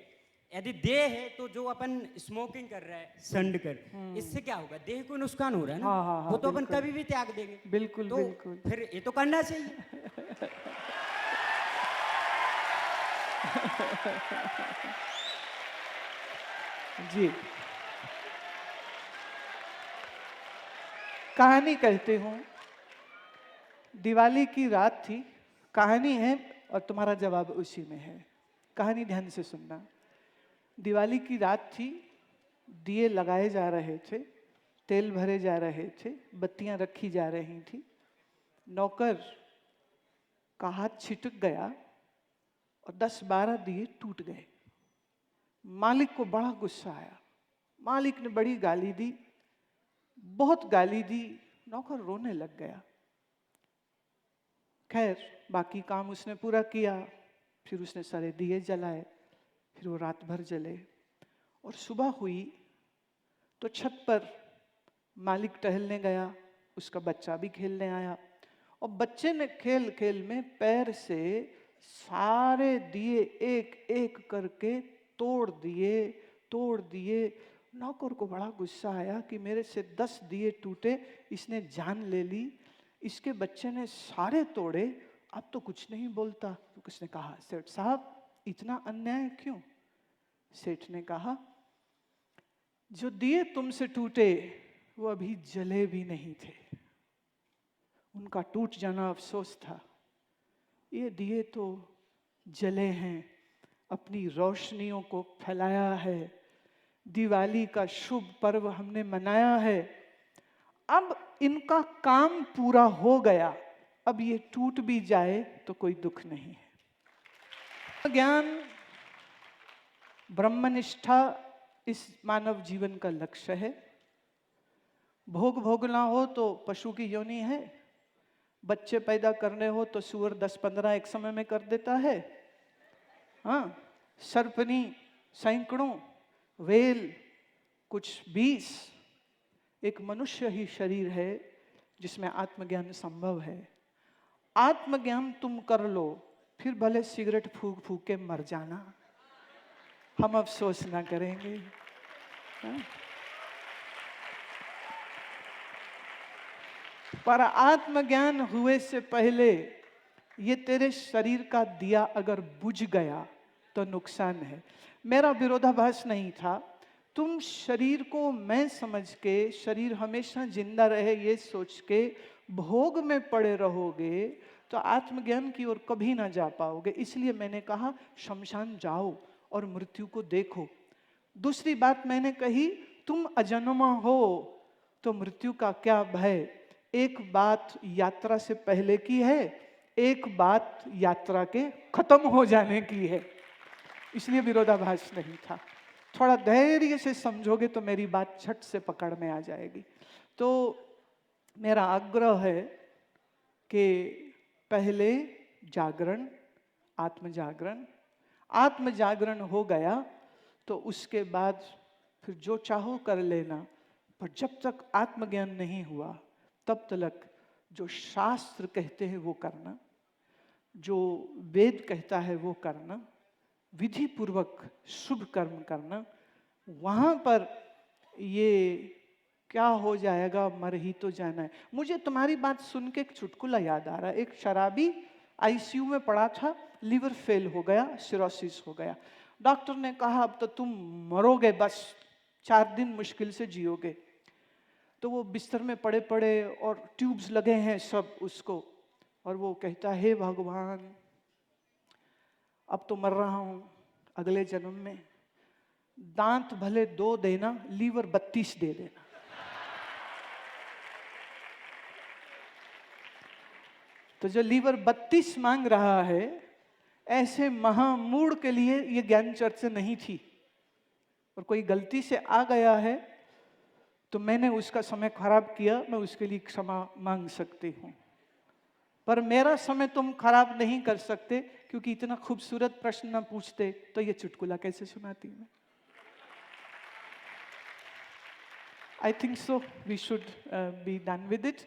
यदि देह है तो जो अपन स्मोकिंग कर रहा है, संड कर, इससे क्या होगा? देह को नुकसान हो रहा है ना।
हाँ,
वो तो अपन कभी भी त्याग देंगे।
बिल्कुल
तो
बिल्कुल।
फिर ये तो करना चाहिए।
जी, कहानी कहती हूँ। दिवाली की रात थी, कहानी है और तुम्हारा जवाब उसी में है। कहानी ध्यान से सुनना। दिवाली की रात थी, दिए लगाए जा रहे थे, तेल भरे जा रहे थे, बत्तियां रखी जा रही थी। नौकर का हाथ छिटक गया और 10-12 दिए टूट गए। मालिक को बड़ा गुस्सा आया। मालिक ने बड़ी गाली दी, बहुत गाली दी। नौकर रोने लग गया। खैर बाकी काम उसने पूरा किया। फिर उसने सारे दिए जलाए, फिर वो रात भर जले। और सुबह हुई तो छत पर मालिक टहलने गया, उसका बच्चा भी खेलने आया और बच्चे ने खेल खेल में पैर से सारे दिए एक एक करके तोड़ दिए। नौकर को बड़ा गुस्सा आया कि मेरे से 10 दिए टूटे, इसने जान ले ली। इसके बच्चे ने सारे तोड़े, अब तो कुछ नहीं बोलता। तो किसने कहा, सेठ साहब इतना अन्याय क्यों? सेठ ने कहा, जो दिए तुमसे टूटे वो अभी जले भी नहीं थे, उनका टूट जाना अफसोस था। ये दिए तो जले हैं, अपनी रोशनियों को फैलाया है, दिवाली का शुभ पर्व हमने मनाया है। अब इनका काम पूरा हो गया, अब ये टूट भी जाए तो कोई दुख नहीं है। ज्ञान, ब्रह्मनिष्ठा इस मानव जीवन का लक्ष्य है। भोग भोगना हो तो पशु की योनि है, बच्चे पैदा करने हो तो सुअर 10-15 एक समय में कर देता है। हाँ, सर्पनी सैकड़ों, वेल कुछ 20। एक मनुष्य ही शरीर है जिसमें आत्मज्ञान संभव है। आत्मज्ञान तुम कर लो, फिर भले सिगरेट फूंक फूंक के मर जाना, हम अफसोस ना करेंगे। हाँ? पर आत्मज्ञान हुए से पहले ये तेरे शरीर का दिया अगर बुझ गया तो नुकसान है। मेरा विरोधाभास नहीं था। तुम शरीर को मैं समझ के, शरीर हमेशा जिंदा रहे ये सोच के भोग में पड़े रहोगे तो आत्मज्ञान की ओर कभी ना जा पाओगे। इसलिए मैंने कहा शमशान जाओ और मृत्यु को देखो। दूसरी बात मैंने कही, तुम अजन्मा हो तो मृत्यु का क्या भय। एक बात यात्रा से पहले की है, एक बात यात्रा के खत्म हो जाने की है। इसलिए विरोधाभास नहीं था। थोड़ा धैर्य से समझोगे तो मेरी बात झट से पकड़ में आ जाएगी। तो मेरा आग्रह है कि पहले जागरण, आत्म जागरण हो गया तो उसके बाद फिर जो चाहो कर लेना। पर जब तक आत्मज्ञान नहीं हुआ तब तक जो शास्त्र कहते हैं वो करना, जो वेद कहता है वो करना, विधि पूर्वक शुभ कर्म करना। वहां पर ये क्या हो जाएगा, मर ही तो जाना है। मुझे तुम्हारी बात सुन के एक चुटकुला याद आ रहा है। एक शराबी आईसीयू में पड़ा था, लीवर फेल हो गया, सिरोसिस हो गया। डॉक्टर ने कहा अब तो तुम मरोगे, बस 4 दिन मुश्किल से जियोगे। तो वो बिस्तर में पड़े पड़े और ट्यूब्स लगे हैं सब उसको, और वो कहता है हे भगवान अब तो मर रहा हूं, अगले जन्म में दांत भले 2 देना, लीवर 32 दे देना। तो जो लीवर 32 मांग रहा है, ऐसे महामूढ़ के लिए ये ज्ञान चर्चा नहीं थी। और कोई गलती से आ गया है तो मैंने उसका समय खराब किया, मैं उसके लिए क्षमा मांग सकती हूँ। पर मेरा समय तुम खराब नहीं कर सकते, क्योंकि इतना खूबसूरत प्रश्न न पूछते तो ये चुटकुला कैसे सुनाती मैं। I think so we should be done with it.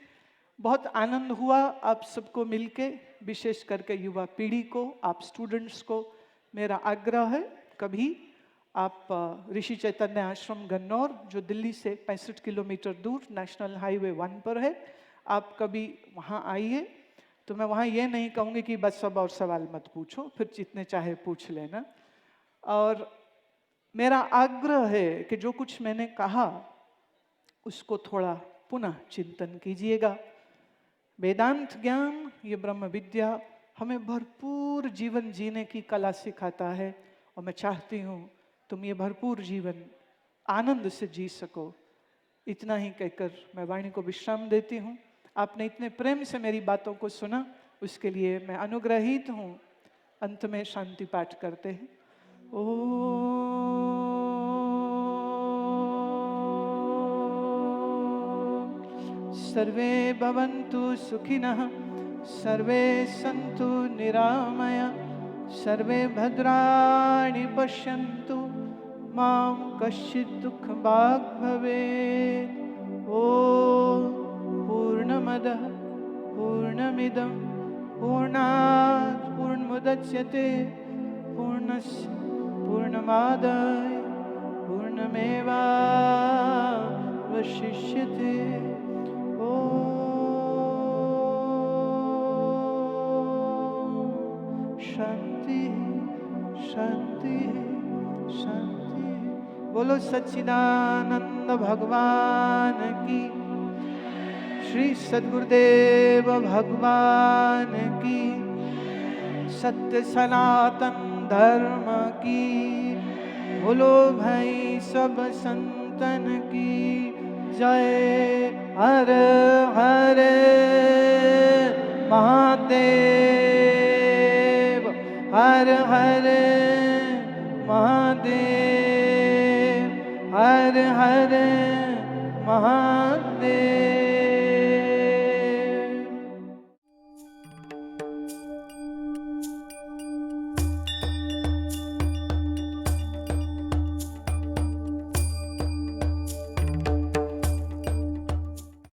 बहुत आनंद हुआ आप सबको मिलके, विशेष करके युवा पीढ़ी को, आप स्टूडेंट्स को। मेरा आग्रह है कभी आप ऋषि चैतन्य आश्रम गन्नौर, जो दिल्ली से 65 किलोमीटर दूर नेशनल हाईवे 1 पर है, आप कभी वहाँ आइए। तो मैं वहाँ ये नहीं कहूँगी कि बस सब और सवाल मत पूछो, फिर जितने चाहे पूछ लेना। और मेरा आग्रह है कि जो कुछ मैंने कहा उसको थोड़ा पुनः चिंतन कीजिएगा। वेदांत ज्ञान, ये ब्रह्म विद्या हमें भरपूर जीवन जीने की कला सिखाता है। और मैं चाहती हूँ तुम ये भरपूर जीवन आनंद से जी सको। इतना ही कहकर मैं वाणी को विश्राम देती हूँ। आपने इतने प्रेम से मेरी बातों को सुना, उसके लिए मैं अनुग्रहित हूँ। अंत में शांति पाठ करते हैं। सर्वे भवन्तु सुखिनः, सर्वे सन्तु निरामया, सर्वे भद्राणि पश्यन्तु, मां कश्चित् दुःखभाग् भवेत्। ॐ पूर्णमदः पूर्णमिदं पूर्णात् पूर्णमुदच्यते, पूर्णस्य पूर्णमादाय पूर्णमेवावशिष्यते। शांति शांति शांति। बोलो सच्चिदानंद भगवान की, श्री सद्गुरुदेव भगवान की, सत्य सनातन धर्म की, बोलो भाई सब संतन की जय। हर हर महादेव, हर हर महादेव, हर हर महादेव।